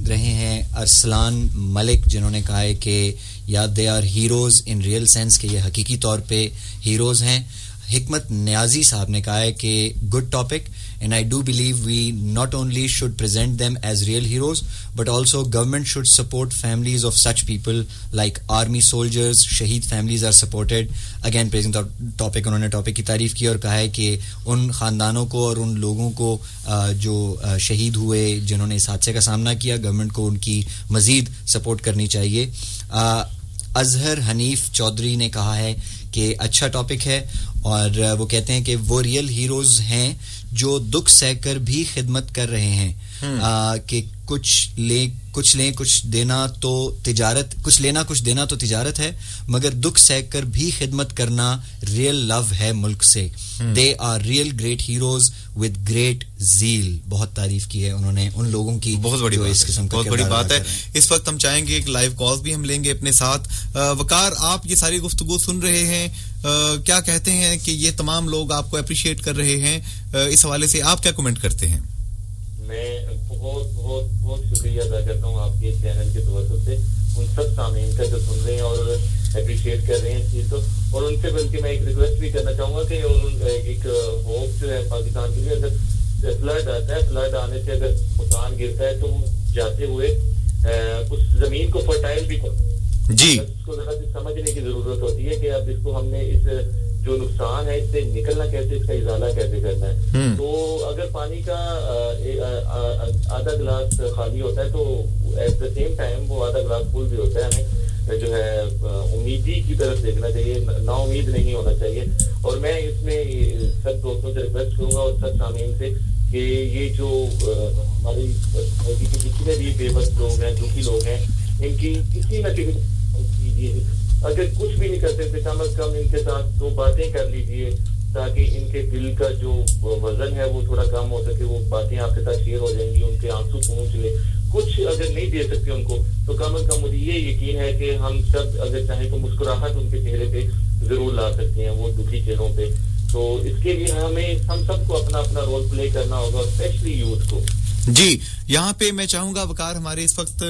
رہے ہیں ارسلان ملک جنہوں نے کہا ہے کہ they are heroes in real sense کہ یہ حقیقی طور پہ ہیروز ہیں. حکمت نیازی صاحب نے کہا ہے کہ good topic and I do believe we not only should present them as real heroes but also government should support families of such people like army soldiers. Shaheed families are supported. Again praising the topic, انہوں نے ٹاپک کی تعریف کی اور کہا ہے کہ ان خاندانوں کو اور ان لوگوں کو جو شہید ہوئے جنہوں نے اس حادثے کا سامنا کیا گورنمنٹ کو ان کی مزید سپورٹ کرنی چاہیے. اظہر حنیف چودھری نے کہا ہے کہ اچھا ٹاپک ہے اور وہ کہتے ہیں کہ وہ ریئل ہیروز ہیں جو دکھ سہ کر بھی خدمت کر رہے ہیں کہ کچھ لیں کچھ دینا تو تجارت, کچھ لینا کچھ دینا تو تجارت ہے مگر دکھ سہ کر بھی خدمت کرنا ریئل لو ہے ملک سے. They are real great heroes with great zeal. بہت تعریف کی ہے انہوں نے ان لوگوں کی, بہت بڑی اس قسم کا بہت بڑی بات ہے. اس وقت ہم چاہیں گے ایک لائیو کالز بھی ہم لیں گے اپنے ساتھ. وقار, آپ یہ ساری گفتگو سن رہے ہیں, کیا کہتے ہیں کہ یہ تمام لوگ آپ کو اپریشیٹ کر رہے ہیں, اس حوالے سے آپ کیا کمنٹ کرتے ہیں؟ میں بہت بہت بہت شکریہ ادا کرتا ہوں آپ کے چینل کے توسط سے ان سب سامعین کا جو سن رہے ہیں اور اپریشیٹ کر رہے ہیں اس چیز کو. اور ان سے بلکہ میں ایک ریکویسٹ بھی کرنا چاہوں گا کہ ایک ہوپ جو ہے پاکستان کے لیے, اگر فلڈ آتا ہے, فلڈ آنے سے اگر مکان گرتا ہے تو جاتے ہوئے اس زمین کو فرٹائل بھی جی اس کو ذرا سمجھنے کی ضرورت ہوتی ہے کہ اب اس کو ہم نے اس جو نقصان ہے اس سے نکلنا کیسے, اس کا ازالہ کیسے کرنا ہے. تو اگر پانی کا آدھا گلاس خالی ہوتا ہے تو ایٹ دا سیم ٹائم وہ آدھا گلاس فل بھی ہوتا ہے. ہمیں جو ہے امیدی کی طرف دیکھنا چاہیے, نا امید نہیں ہونا چاہیے. اور میں اس میں سب دوستوں سے ریکویسٹ کروں گا اور سب سامعین سے کہ یہ جو ہماری جتنے بھی بے بس لوگ ہیں, دکھی لوگ ہیں, ان کی کسی نہ کسی کیجیے. اگر کچھ بھی نہیں کرتے تو کم از کم ان کے ساتھ دو باتیں کر لیجیے تاکہ ان کے دل کا جو وزن ہے وہ تھوڑا کم ہو سکے. وہ باتیں آپ کے ساتھ شیئر ہو جائیں گی, ان کے آنسو پہنچ لے. کچھ اگر نہیں دے سکتے ان کو تو کم از کم مجھے یہ یقین ہے کہ ہم سب اگر چاہیں تو مسکراہٹ ان کے چہرے پہ ضرور لا سکتے ہیں, وہ دکھی چہروں پہ. تو اس کے لیے ہم سب کو اپنا اپنا رول پلے کرنا ہوگا, اسپیشلی یوتھ کو. جی یہاں پہ میں چاہوں گا وقار, ہمارے اس وقت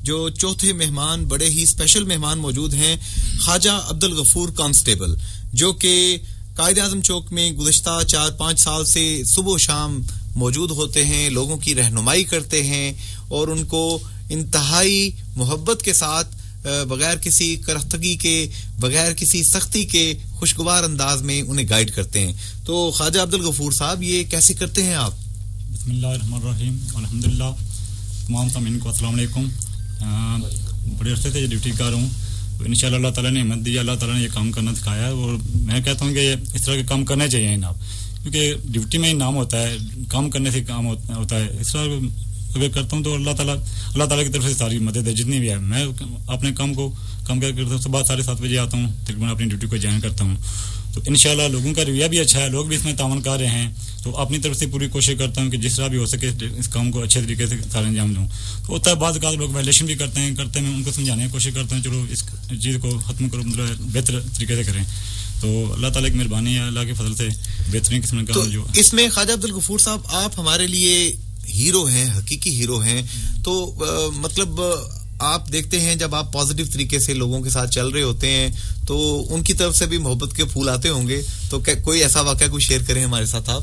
جو چوتھے مہمان, بڑے ہی اسپیشل مہمان موجود ہیں, خواجہ عبدالغفور کانسٹیبل, جو کہ قائد اعظم چوک میں گزشتہ 4-5 سال سے صبح و شام موجود ہوتے ہیں, لوگوں کی رہنمائی کرتے ہیں اور ان کو انتہائی محبت کے ساتھ بغیر کسی کرختگی کے, بغیر کسی سختی کے خوشگوار انداز میں انہیں گائیڈ کرتے ہیں. تو خواجہ عبدالغفور صاحب, یہ کیسے کرتے ہیں آپ؟ بسم اللہ الرحمن الرحیم, الحمدللہ. تمام سامعین کو السلام علیکم. بڑے عرصے سے یہ ڈیوٹی کر رہا ہوں, انشاءاللہ اللہ تعالیٰ نے ہمت دی, اللہ تعالیٰ نے یہ کام کرنا سکھایا ہے اور میں کہتا ہوں کہ اس طرح کے کام کرنے چاہیے جناب, کیونکہ ڈیوٹی میں ہی نام ہوتا ہے, کام کرنے سے کام ہوتا ہے. اس طرح اگر کرتا ہوں تو اللہ تعالیٰ کی طرف سے ساری مدد ہے جتنی بھی ہے. میں اپنے کام کو کام کر کرتا ہوں, صبح 7:30 بجے آتا ہوں, تقریباً اپنی ڈیوٹی کو جوائن کرتا ہوں. تو انشاءاللہ لوگوں کا رویہ بھی اچھا ہے, لوگ بھی اس میں تعاون کر رہے ہیں. تو اپنی طرف سے پوری کوشش کرتا ہوں کہ جس طرح بھی ہو سکے اس کام کو اچھے طریقے سے سارے انجام دوں. تو ہوتا ہے بعض اوقات لوگ وائلیشن بھی کرتے ہیں, میں ان کو سمجھانے کی کوشش کرتا ہوں چلو اس چیز کو ختم کرو, مطلب بہتر طریقے سے کریں. تو اللہ تعالیٰ کی مہربانی ہے, اللہ کے فضل سے بہترین قسم کا جو اس میں خواجہ عبدالغفور صاحب آپ ہمارے لیے ہیرو ہیں, حقیقی ہیرو ہیں. تو مطلب آپ دیکھتے ہیں جب آپ پازیٹیو طریقے سے لوگوں کے ساتھ چل رہے ہوتے ہیں تو ان کی طرف سے بھی محبت کے پھول آتے ہوں گے. تو کوئی ایسا واقعہ کوئی شیئر کریں ہمارے ساتھ آپ؟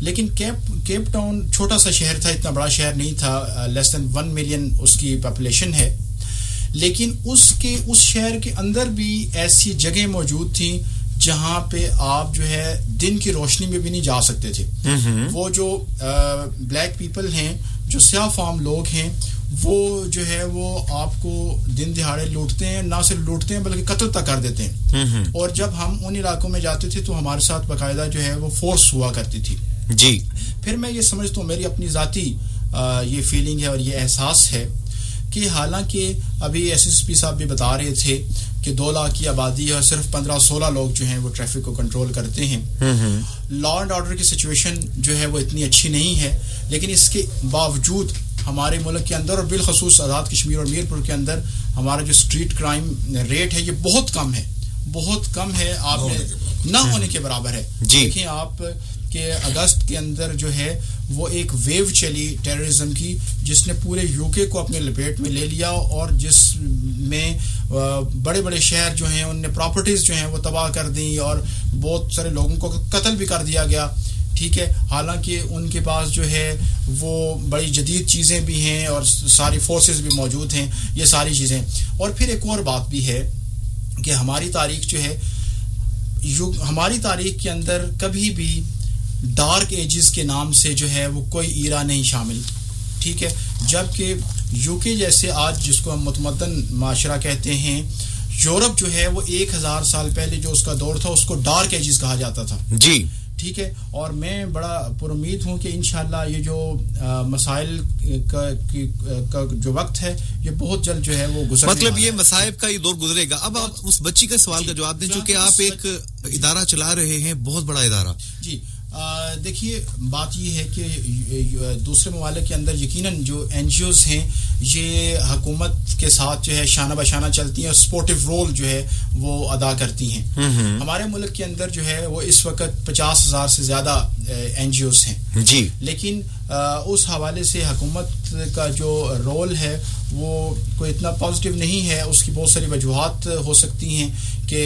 لیکن کیپ ٹاؤن چھوٹا سا شہر تھا, اتنا بڑا شہر نہیں تھا, لیس دین 1 ملین اس کی پاپولیشن ہے, لیکن اس شہر کے اندر بھی ایسی جگہیں موجود تھیں جہاں پہ آپ جو ہے دن کی روشنی میں بھی نہیں جا سکتے تھے. وہ جو بلیک پیپل ہیں, جو سیاہ فام لوگ ہیں, وہ جو ہے وہ آپ کو دن دہاڑے لوٹتے ہیں, نہ صرف لوٹتے ہیں بلکہ قتل تک کر دیتے ہیں. اور جب ہم ان علاقوں میں جاتے تھے تو ہمارے ساتھ باقاعدہ جو ہے وہ فورس ہوا کرتی تھی. جی پھر میں یہ سمجھتا ہوں, میری اپنی ذاتی یہ فیلنگ ہے اور یہ احساس ہے کہ حالانکہ ابھی ایس ایس پی صاحب بھی بتا رہے تھے کہ 2 لاکھ کی آبادی ہے اور صرف 15-16 لوگ جو ہیں وہ ٹریفک کو کنٹرول کرتے ہیں. لا اینڈ آرڈر کی سچویشن جو ہے وہ اتنی اچھی نہیں ہے, لیکن اس کے باوجود ہمارے ملک کے اندر اور بالخصوص آزاد کشمیر اور میرپور کے اندر ہمارا جو اسٹریٹ کرائم ریٹ ہے یہ بہت کم ہے, آپ نہ ہونے کے برابر ہے. دیکھیں آپ کہ اگست کے اندر جو ہے وہ ایک ویو چلی ٹیررزم کی, جس نے پورے یو کے کو اپنے لپیٹ میں لے لیا, اور جس میں بڑے بڑے شہر جو ہیں ان نے پراپرٹیز جو ہیں وہ تباہ کر دیں اور بہت سارے لوگوں کو قتل بھی کر دیا گیا. ٹھیک ہے, حالانکہ ان کے پاس جو ہے وہ بڑی جدید چیزیں بھی ہیں اور ساری فورسز بھی موجود ہیں, یہ ساری چیزیں. اور پھر ایک اور بات بھی ہے کہ ہماری تاریخ جو ہے, ہماری تاریخ کے اندر کبھی بھی ڈارک ایجز کے نام سے جو ہے وہ کوئی ایرا نہیں شامل. ٹھیک ہے, جبکہ یو کے جیسے آج جس کو ہم متمدن معاشرہ کہتے ہیں, یورپ جو ہے وہ 1000 سال پہلے جو اس کا دور تھا اس کو ڈارک ایجز کہا جاتا تھا. جی ٹھیک ہے, اور میں بڑا پر امید ہوں کہ انشاءاللہ یہ جو مسائل کا جو وقت ہے یہ بہت جلد جو ہے وہ گزر, مطلب یہ مصائب کا یہ دور گزرے گا. اب آپ اس بچی کا سوال کا جواب دیں, چونکہ آپ ایک ادارہ چلا رہے ہیں, بہت بڑا ادارہ. جی دیکھیے, بات یہ ہے کہ دوسرے ممالک کے اندر یقیناً جو این جی اوز ہیں یہ حکومت کے ساتھ جو ہے شانہ بشانہ چلتی ہیں اور سپورٹیو رول جو ہے وہ ادا کرتی ہیں. ہمارے ملک کے اندر جو ہے وہ اس وقت 50,000 سے زیادہ این جی اوز ہیں. جی, لیکن اس حوالے سے حکومت کا جو رول ہے وہ کوئی اتنا پازیٹیو نہیں ہے. اس کی بہت ساری وجوہات ہو سکتی ہیں کہ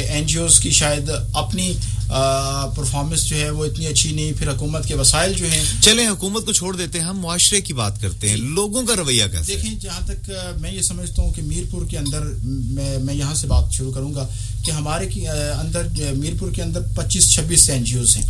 این جی اوز کی شاید اپنی پرفارمنس جو ہے وہ اتنی اچھی نہیں, پھر حکومت کے وسائل جو ہیں. چلیں حکومت کو چھوڑ دیتے ہیں, ہم معاشرے کی بات کرتے ہیں, لوگوں کا رویہ کیسے؟ دیکھیں, جہاں تک میں یہ سمجھتا ہوں کہ میرپور کے اندر میں یہاں سے بات شروع کروں گا کہ ہمارے اندر میرپور کے اندر 25-26 این جی اوز ہیں,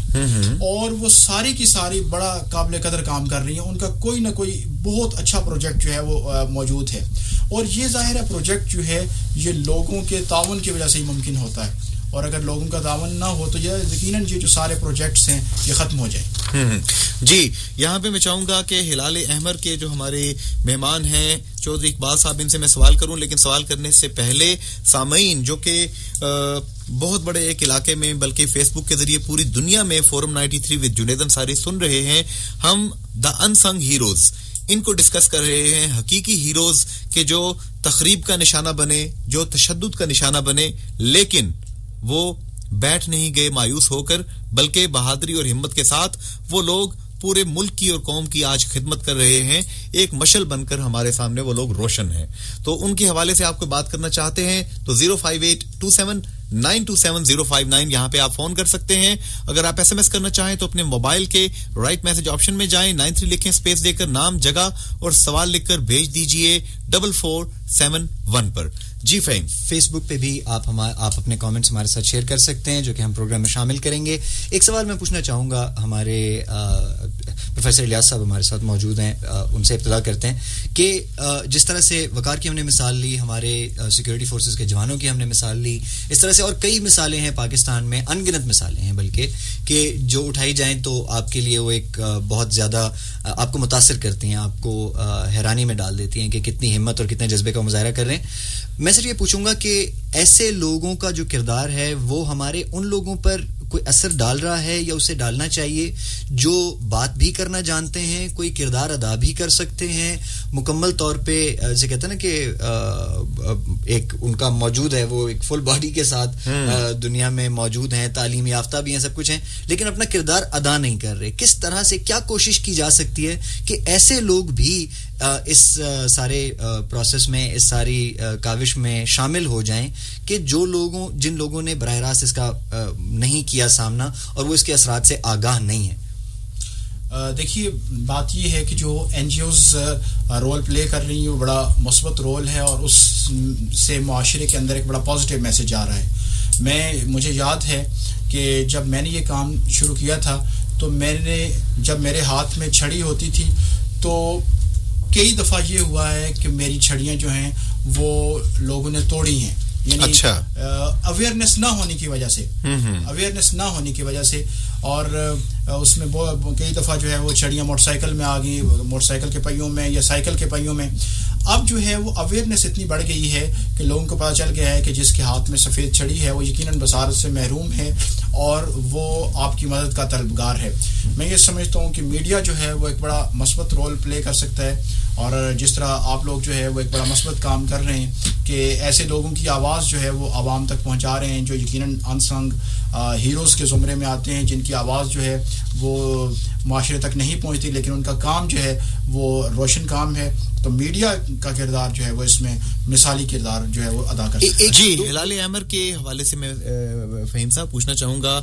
اور وہ ساری کی ساری بڑا قابل قدر کام کر رہی ہیں. ان کا کوئی نہ کوئی بہت اچھا پروجیکٹ جو ہے وہ موجود ہے, اور یہ ظاہر ہے پروجیکٹ جو ہے یہ لوگوں کے تعاون کی وجہ سے ہی ممکن ہوتا ہے, اور اگر لوگوں کا تعاون نہ ہو تو یقیناً یہ جو سارے پروجیکٹس ہیں یہ ختم ہو جائیں. جی, یہاں پہ میں چاہوں گا کہ ہلال احمر کے جو ہمارے مہمان ہیں چودھری اقبال صاحب, ان سے میں سوال کروں, لیکن سوال کرنے سے پہلے سامعین جو کہ بہت بڑے ایک علاقے میں بلکہ فیس بک کے ذریعے پوری دنیا میں فورم 93 ود جنید انصاری سن رہے ہیں, ہم دا انسنگ ہیروز ان کو ڈسکس کر رہے ہیں. حقیقی ہیروز کہ جو تخریب کا نشانہ بنے, جو تشدد کا نشانہ بنے, لیکن وہ بیٹھ نہیں گئے مایوس ہو کر, بلکہ بہادری اور ہمت کے ساتھ وہ لوگ پورے ملک کی اور قوم کی آج خدمت کر رہے ہیں. ایک مشعل بن کر ہمارے سامنے وہ لوگ روشن ہیں. تو ان کے حوالے سے آپ کو بات کرنا چاہتے ہیں تو 05827927059 یہاں پہ آپ فون کر سکتے ہیں. اگر آپ ایس ایم ایس کرنا چاہیں تو اپنے موبائل کے رائٹ میسج آپشن میں جائیں, 93 لکھیں, اسپیس دے کر نام, جگہ اور سوال لکھ کر بھیج دیجئے 4471 پر. جی فہیم, فیس بک پہ بھی آپ اپنے کامنٹس ہمارے ساتھ شیئر کر سکتے ہیں جو کہ ہم پروگرام میں شامل کریں گے. ایک سوال میں پوچھنا چاہوں گا, ہمارے پروفیسر الیاس صاحب ہمارے ساتھ موجود ہیں, ان سے ابتدا کرتے ہیں کہ جس طرح سے وقار کی ہم نے مثال لی, ہمارے سیکورٹی فورسز کے جوانوں کی ہم نے مثال لی, اس طرح سے اور کئی مثالیں ہیں پاکستان میں, ان گنت مثالیں ہیں بلکہ, کہ جو اٹھائی جائیں تو آپ کے لیے وہ ایک بہت زیادہ آپ کو متاثر کرتی ہیں, آپ کو حیرانی میں ڈال دیتی ہیں کہ کتنی ہمت اور کتنے جذبے کا مظاہرہ کر رہے ہیں. میں صرف یہ پوچھوں گا کہ ایسے لوگوں کا جو کردار ہے وہ ہمارے ان لوگوں پر کوئی اثر ڈال رہا ہے یا اسے ڈالنا چاہیے جو بات بھی کرنا جانتے ہیں, کوئی کردار ادا بھی کر سکتے ہیں, مکمل طور پہ جسے کہتے ہیں نا کہ ایک ان کا موجود ہے, وہ ایک فل باڈی کے ساتھ دنیا میں موجود ہیں, تعلیم یافتہ بھی ہیں, سب کچھ ہیں, لیکن اپنا کردار ادا نہیں کر رہے. کس طرح سے کیا کوشش کی جا سکتی ہے کہ ایسے لوگ بھی اس سارے پروسیس میں, اس ساری کاوش میں شامل ہو جائیں کہ جن لوگوں نے براہ راست اس کا نہیں کیا سامنا اور وہ اس کے اثرات سے آگاہ نہیں ہیں؟ دیکھیے بات یہ ہے کہ جو N G Os role play کر رہی ہیں وہ بڑا مثبت رول ہے اور اس سے معاشرے کے اندر ایک بڑا پازیٹیو میسج آ رہا ہے. مجھے یاد ہے کہ جب میں نے یہ کام شروع کیا تھا تو جب میرے ہاتھ میں چھڑی ہوتی تھی تو کئی دفعہ یہ ہوا ہے کہ میری چھڑیاں جو ہیں وہ لوگوں نے توڑی ہیں, یعنی اویئرنیس نہ ہونے کی وجہ سے اور اس میں کئی دفعہ جو ہے وہ چھڑیاں موٹر سائیکل میں آ گئی, موٹر سائیکل کے پہیوں میں یا سائیکل کے پہیوں میں. اب جو ہے وہ اویئرنیس اتنی بڑھ گئی ہے کہ لوگوں کو پتہ چل گیا ہے کہ جس کے ہاتھ میں سفید چھڑی ہے وہ یقیناً بصارت سے محروم ہے اور وہ آپ کی مدد کا طلبگار ہے. میں یہ سمجھتا ہوں کہ میڈیا جو ہے وہ ایک بڑا مثبت رول پلے کر سکتا ہے اور جس طرح آپ لوگ جو ہے وہ ایک بڑا مثبت کام کر رہے ہیں کہ ایسے لوگوں کی آواز جو ہے وہ عوام تک پہنچا رہے ہیں جو یقیناً انسنگ ہیروز کے زمرے میں آتے ہیں, جن کی آواز جو ہے وہ معاشرے تک نہیں پہنچتی لیکن ان کا کام جو ہے وہ روشن کام ہے. تو میڈیا کا کردار جو ہے وہ اس میں مثالی کردار جو ہے وہ ادا کر سکتا ہے. جی, ہلال احمر کے حوالے سے میں فہیم صاحب پوچھنا چاہوں گا.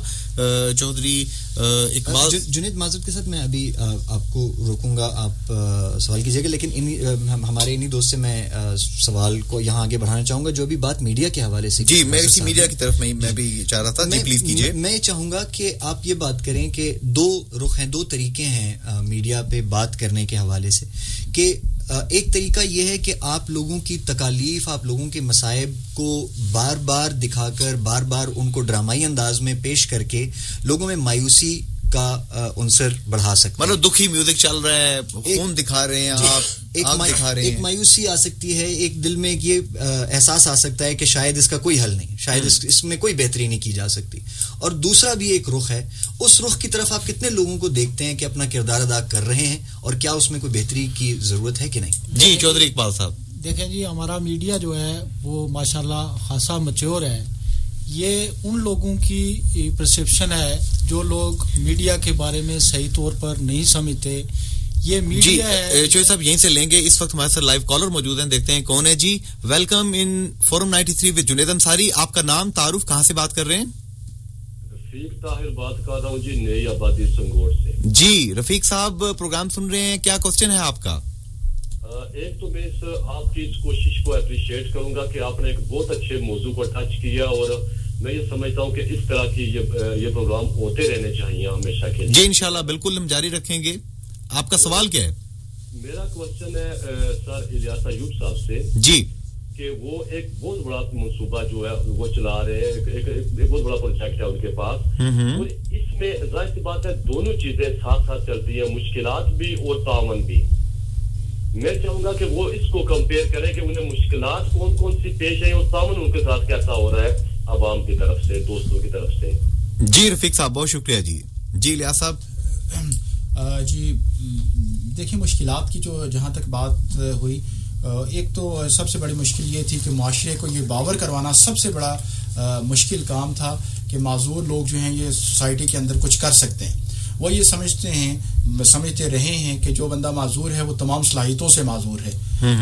چودھری اقبال جنید معذرت کے ساتھ میں ابھی آپ کو روکوں گا, آپ سوال کیجیے گا, لیکن ہمارے انہی دوست سے میں سوال کو یہاں آگے بڑھانا چاہوں گا جو بھی بات میڈیا کے حوالے سے. جی, میں اسی میڈیا کی طرف میں بھی چاہ رہا تھا. جی پلیز کیجیے. میں چاہوں گا کہ آپ یہ بات کریں کہ دو رخ ہیں, دو طریقے ہیں میڈیا پہ بات کرنے کے حوالے سے. کہ ایک طریقہ یہ ہے کہ آپ لوگوں کی تکالیف, آپ لوگوں کے مصائب کو بار بار دکھا کر, بار بار ان کو ڈرامائی انداز میں پیش کر کے لوگوں میں مایوسی کا عنصر بڑھا سکتے ہیں. مطلب دکھی میوزک چل رہا ہے, خون دکھا رہے ہیں آپ, ایک مایوسی آ سکتی ہے, ایک دل میں یہ احساس آ سکتا ہے کہ شاید اس کا کوئی حل نہیں, شاید اس میں کوئی بہتری نہیں کی جا سکتی. اور دوسرا بھی ایک رخ ہے, اس رخ کی طرف آپ کتنے لوگوں کو دیکھتے ہیں کہ اپنا کردار ادا کر رہے ہیں اور کیا اس میں کوئی بہتری کی ضرورت ہے کہ نہیں. جی چودھری اقبال صاحب. دیکھیں جی, ہمارا میڈیا جو ہے وہ ماشاءاللہ خاصا میچور ہے. یہ ان لوگوں کی پرسیپشن ہے جو لوگ میڈیا کے بارے میں صحیح طور پر نہیں سمجھتے. یہ میڈیا ہے. چوہدری صاحب یہیں سے لیں گے. اس وقت ہمارے ساتھ لائیو کالر موجود ہیں, دیکھتے ہیں کون ہے. جی welcome in forum 93 with Junaid Ansari. آپ کا نام, تعارف, کہاں سے بات کر رہے ہیں؟ رفیق طاہر بات کر رہا ہوں جی, نئی آبادی سنگوڑ سے. جی رفیق صاحب پروگرام سن رہے ہیں, کیا کوسچن ہے آپ کا؟ ایک تو میں آپ کی اس کوشش کو اپریشیٹ کروں گا کہ آپ نے ایک بہت اچھے موضوع کو ٹچ کیا اور میں یہ سمجھتا ہوں کہ اس طرح کی یہ پروگرام ہوتے رہنے چاہیے ہمیشہ کے لیے. جی انشاءاللہ بالکل ہم جاری رکھیں گے. آپ کا سوال کیا ہے؟ میرا کوسچن ہے سر الیاس ایوب صاحب سے. جی کہ وہ ایک بہت بڑا منصوبہ جو ہے وہ چلا رہے ہیں, ایک بہت بڑا پروجیکٹ ہے ان کے پاس, اور اس میں ظاہر سی بات ہے دونوں چیزیں ساتھ ساتھ چلتی ہیں, مشکلات بھی اور تعاون بھی. میں چاہوں گا کہ وہ اس کو کمپیئر کریں کہ انہیں مشکلات کون کون سی پیش ہیں اور تعاون ان کے ساتھ کیسا ہو رہا ہے عوام کی طرف سے, دوستوں کی طرف سے. جی رفیق صاحب بہت شکریہ. جی جی الیاس صاحب. جی دیکھیں, مشکلات کی جو جہاں تک بات ہوئی, ایک تو سب سے بڑی مشکل یہ تھی کہ معاشرے کو یہ باور کروانا سب سے بڑا مشکل کام تھا کہ معذور لوگ جو ہیں یہ سوسائٹی کے اندر کچھ کر سکتے ہیں. وہ یہ سمجھتے رہے ہیں کہ جو بندہ معذور ہے وہ تمام صلاحیتوں سے معذور ہے,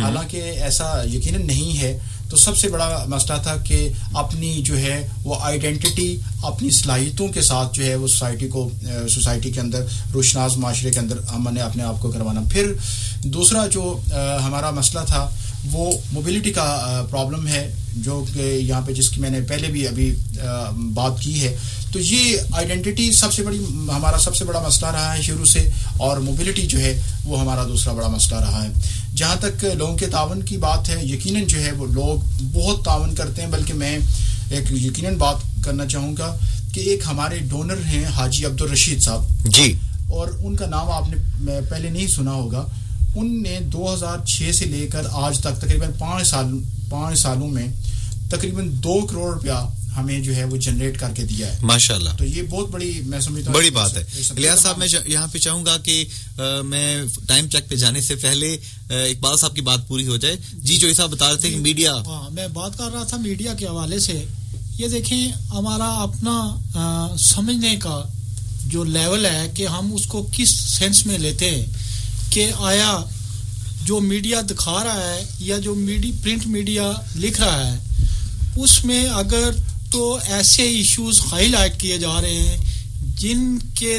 حالانکہ ایسا یقیناً نہیں ہے. تو سب سے بڑا مسئلہ تھا کہ اپنی جو ہے وہ آئیڈینٹی اپنی صلاحیتوں کے ساتھ جو ہے وہ سوسائٹی کے اندر, روشناس معاشرے کے اندر ہم نے اپنے آپ کو کروانا. پھر دوسرا جو ہمارا مسئلہ تھا وہ موبلٹی کا پرابلم ہے, جو کہ یہاں پہ جس کی میں نے پہلے بھی ابھی بات کی ہے. تو یہ آئیڈینٹی ہمارا سب سے بڑا مسئلہ رہا ہے شروع سے, اور موبلٹی جو ہے وہ ہمارا دوسرا بڑا مسئلہ رہا ہے. جہاں تک لوگوں کے تعاون کی بات ہے, یقیناً جو ہے وہ لوگ بہت تعاون کرتے ہیں, بلکہ میں ایک یقیناً بات کرنا چاہوں گا کہ ایک ہمارے ڈونر ہیں حاجی عبدالرشید صاحب. جی, اور ان کا نام آپ نے پہلے نہیں سنا ہوگا. ان نے 2006 سے لے کر آج تک تقریباً 5 سالوں میں تقریباً 2 کروڑ روپیہ ہمیں جو ہے وہ جنریٹ کر کے دیا ہے ماشاءاللہ. تو یہ بہت بڑی میں سمجھتا ہوں بڑی بات ہے. الیاس صاحب میں یہاں پہ چاہوں گا کہ میں ٹائم چیک پہ جانے سے پہلے اقبال صاحب کی بات پوری ہو جائے. جی جو صاحب بتا رہے تھے کہ میڈیا, میں بات کر رہا تھا میڈیا کے حوالے سے. یہ دیکھیں ہمارا اپنا سمجھنے کا جو لیول ہے کہ ہم اس کو کس سینس میں لیتے ہیں کہ آیا جو میڈیا دکھا رہا ہے یا جو پرنٹ میڈیا لکھ رہا ہے اس میں اگر تو ایسے ایشوز ہائی لائٹ کیے جا رہے ہیں جن کے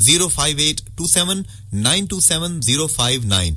05827927059.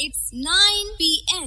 It's 9 p.m.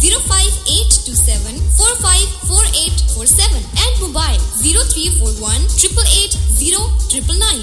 05827454847 and mobile 0341888099.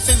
FM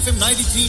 FM 93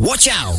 Watch out!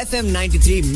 FM 93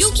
UK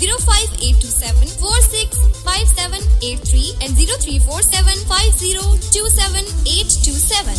05827 465783 and 0347 5027827।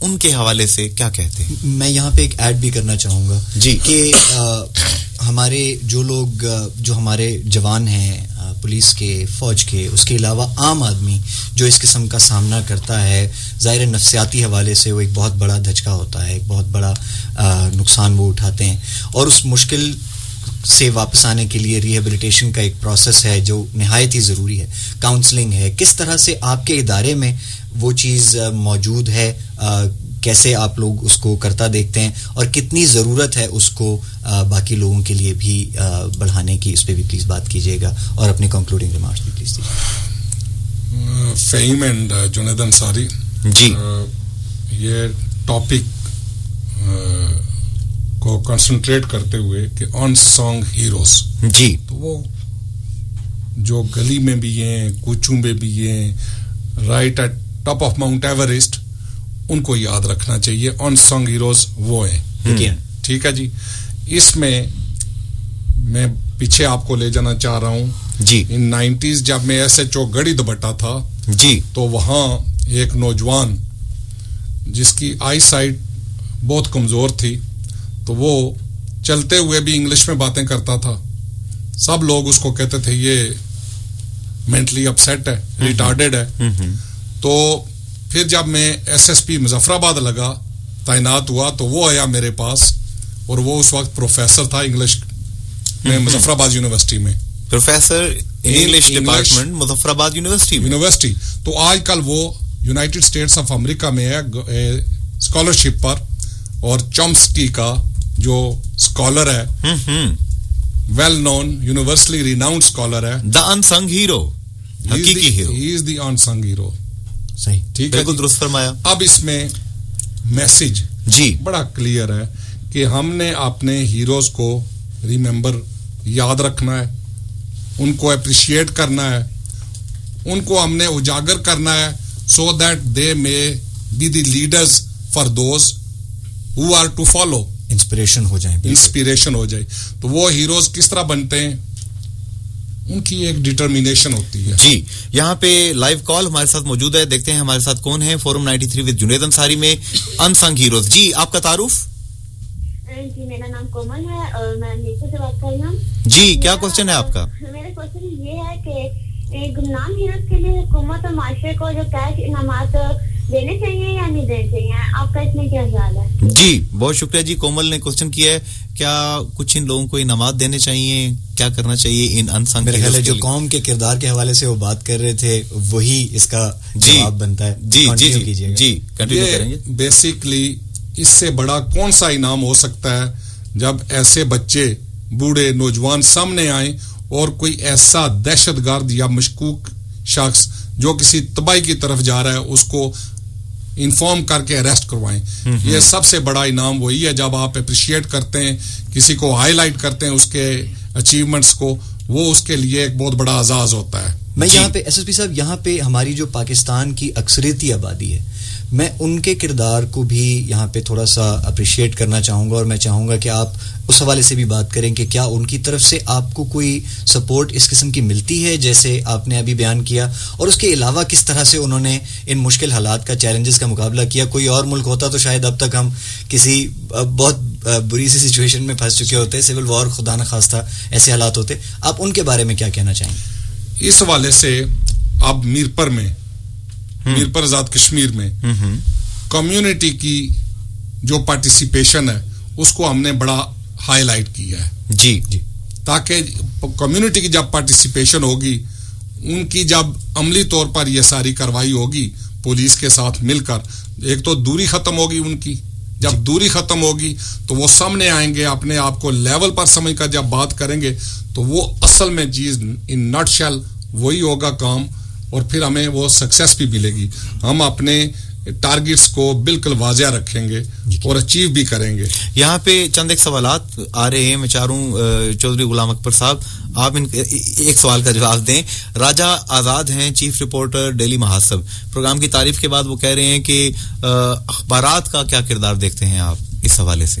ان کے حوالے سے کیا کہتے ہیں؟ میں یہاں پہ ایک ایڈ بھی کرنا چاہوں گا جی کہ ہمارے جو لوگ جو ہمارے جوان ہیں پولیس کے فوج کے اس کے علاوہ عام آدمی جو اس قسم کا سامنا کرتا ہے ظاہر نفسیاتی حوالے سے وہ ایک بہت بڑا دھچکا ہوتا ہے ایک بہت بڑا نقصان وہ اٹھاتے ہیں اور اس مشکل سے واپس آنے کے لیے ریہیبلیٹیشن کا ایک پروسیس ہے جو نہایت ہی ضروری ہے کاؤنسلنگ ہے کس طرح سے آپ کے ادارے میں وہ چیز موجود ہے کیسے آپ لوگ اس کو کرتا دیکھتے ہیں اور کتنی ضرورت ہے اس کو باقی لوگوں کے لیے بھی بڑھانے کی اس پہ بھی پلیز بات کیجیے گا اور اپنے کنکلوڈنگ ریمارکس بھی پلیز دیجیے. فہیم اینڈ جنید انصاری جی یہ ٹاپک کو کنسنٹریٹ کرتے ہوئے کہ آن سانگ ہیروز جی تو وہ جو گلی میں بھی ہیں کوچوں میں بھی ہیں right at top of Mount Everest ان کو یاد رکھنا چاہیے آن سانگ ہیروز وہ ہیں ٹھیک ہے جی. اس میں پیچھے آپ کو لے جانا چاہ رہا ہوں جی ان 90s جب میں SHO گڑی دوبٹہ تھا جی تو وہاں ایک نوجوان جس کی آئی سائٹ بہت کمزور تھی تو وہ چلتے ہوئے بھی انگلش میں باتیں کرتا تھا سب لوگ اس کو کہتے تھے یہ مینٹلی اپسیٹ ہے ریٹارڈیڈ ہے. تو پھر جب میں SSP مظفر آباد لگا تعینات ہوا تو وہ آیا میرے پاس اور وہ اس وقت پروفیسر تھا انگلش میں مظفر آباد یونیورسٹی میں پروفیسر انگلش ڈپارٹمنٹ مظفر آباد یونیورسٹی. تو آج کل وہ یونائٹڈ اسٹیٹس آف امریکہ میں ہے اسکالرشپ پر اور چمسکی کا جو اسکالر ہے well known universally renowned scholar ہے دا ان سنگ ہیرو حقیقی ہیرو ہی از دی ان سنگ ہیرو. صحیح ٹھیک ہے بالکل درست فرمایا. اب اس میں میسج جی بڑا کلیئر ہے کہ ہم نے اپنے ہیروز کو ریممبر یاد رکھنا ہے ان کو اپریشیٹ کرنا ہے ان کو ہم نے اجاگر کرنا ہے so that they may be the leaders for those who are to follow inspiration ہو جائے. تو وہ ہیروز کس طرح بنتے ہیں ان کی ایک ڈٹرمینیشن ہوتی ہے. جی یہاں پہ لائیو کال ہمارے ساتھ موجود ہے دیکھتے ہیں ہمارے ساتھ کون ہے فورم 93 ود جنید انصاری میں ان سنگ ہیروز. جی آپ کا تعارف؟ جی میرا نام کومل ہے اور میں نیچے سے بات کر رہی ہوں. جی کیا کوشچن ہے آپ کا؟ میرا کوشچن یہ ہے کہ گمنام ہیروز کے لیے حکومت اور معاشرے کو جو کیش انعامات دینے چاہیے یا نہیں دینے چاہیے آپ کا اس میں کیا خیال ہے؟ جی بہت شکریہ جی. کومل نے کوشچن کیا ہے کیا کچھ ان لوگوں کو انعامات دینے چاہیے کیا کرنا چاہیے ان انسنگ میرے خیال ہے جو قوم کے کردار کے حوالے سے وہ بات کر رہے تھے وہی اس کا جواب بنتا ہے. جی جی جی جی کنٹینیو کریں گے. بیسیکلی اس سے بڑا کون سا انعام ہو سکتا ہے جب ایسے بچے بوڑھے نوجوان سامنے آئیں اور کوئی ایسا دہشت گرد یا مشکوک شخص جو کسی تباہی کی طرف جا رہا ہے اس کو انفارم کر کے اریسٹ کروائیں. یہ سب سے بڑا انعام وہی ہے جب آپ اپریشیٹ کرتے ہیں کسی کو ہائی لائٹ کرتے ہیں اس کے اچیومنٹس کو وہ اس کے لیے ایک بہت بڑا اعزاز ہوتا ہے. میں یہاں پہ SSP صاحب یہاں پہ ہماری جو پاکستان کی اکثریتی آبادی ہے میں ان کے کردار کو بھی یہاں پہ تھوڑا سا اپریشیٹ کرنا چاہوں گا اور میں چاہوں گا کہ آپ اس حوالے سے بھی بات کریں کہ کیا ان کی طرف سے آپ کو کوئی سپورٹ اس قسم کی ملتی ہے جیسے آپ نے ابھی بیان کیا اور اس کے علاوہ کس طرح سے انہوں نے ان مشکل حالات کا چیلنجز کا مقابلہ کیا. کوئی اور ملک ہوتا تو شاید اب تک ہم کسی بہت بری سی سچویشن میں پھنس چکے ہوتے سول وار خدا نخواستہ ایسے حالات ہوتے. آپ ان کے بارے میں کیا کہنا چاہیں گے؟ اس حوالے سے اب میرپر آزاد کشمیر میں کمیونٹی کی جو پارٹیسپیشن ہے اس کو ہم نے بڑا ہائی لائٹ کیا ہے. جی جی تاکہ کمیونٹی کی جب پارٹیسپیشن ہوگی ان کی جب عملی طور پر یہ ساری کارروائی ہوگی پولیس کے ساتھ مل کر ایک تو دوری ختم ہوگی ان کی جب دوری ختم ہوگی تو وہ سامنے آئیں گے اپنے آپ کو لیول پر سمجھ کر جب بات کریں گے تو وہ اصل میں چیز ان نٹ شیل وہی ہوگا کام اور پھر ہمیں وہ سکسیس بھی ملے گی. ہم اپنے ٹارگٹس کو بالکل واضح رکھیں گے اور اچیو بھی کریں گے. یہاں پہ چند ایک سوالات آ رہے ہیں میں چاہ رہا ہوں چودھری غلام اکبر صاحب آپ ان ایک سوال کا جواب دیں. راجہ آزاد ہیں چیف رپورٹر ڈیلی محاسب پروگرام کی تعریف کے بعد وہ کہہ رہے ہیں کہ اخبارات کا کیا کردار دیکھتے ہیں آپ اس حوالے سے؟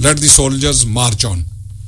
let the soldiers march on.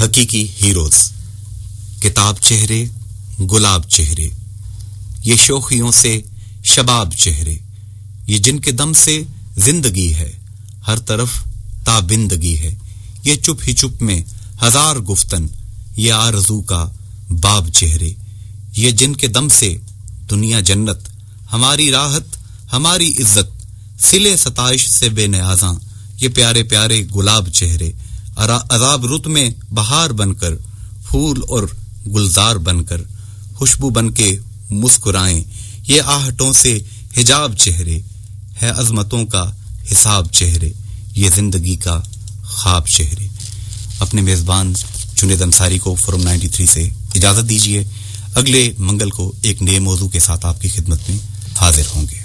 حقیقی ہیروز. کتاب چہرے گلاب چہرے، یہ شوخیوں سے شباب چہرے، یہ جن کے دم سے زندگی ہے، ہر طرف تابندگی ہے. یہ چپ ہی چپ میں ہزار گفتن، یہ آرزو کا باب چہرے، یہ جن کے دم سے دنیا جنت، ہماری راحت ہماری عزت، سلے ستائش سے بے نیازاں، یہ پیارے پیارے گلاب چہرے، عذاب رت میں بہار بن کر، پھول اور گلزار بن کر، خوشبو بن کے مسکرائیں. یہ آہٹوں سے حجاب چہرے، ہے عظمتوں کا حساب چہرے، یہ زندگی کا خواب چہرے. اپنے میزبان جنید انصاری کو فورم 93 سے اجازت دیجیے. اگلے منگل کو ایک نئے موضوع کے ساتھ آپ کی خدمت میں حاضر ہوں گے.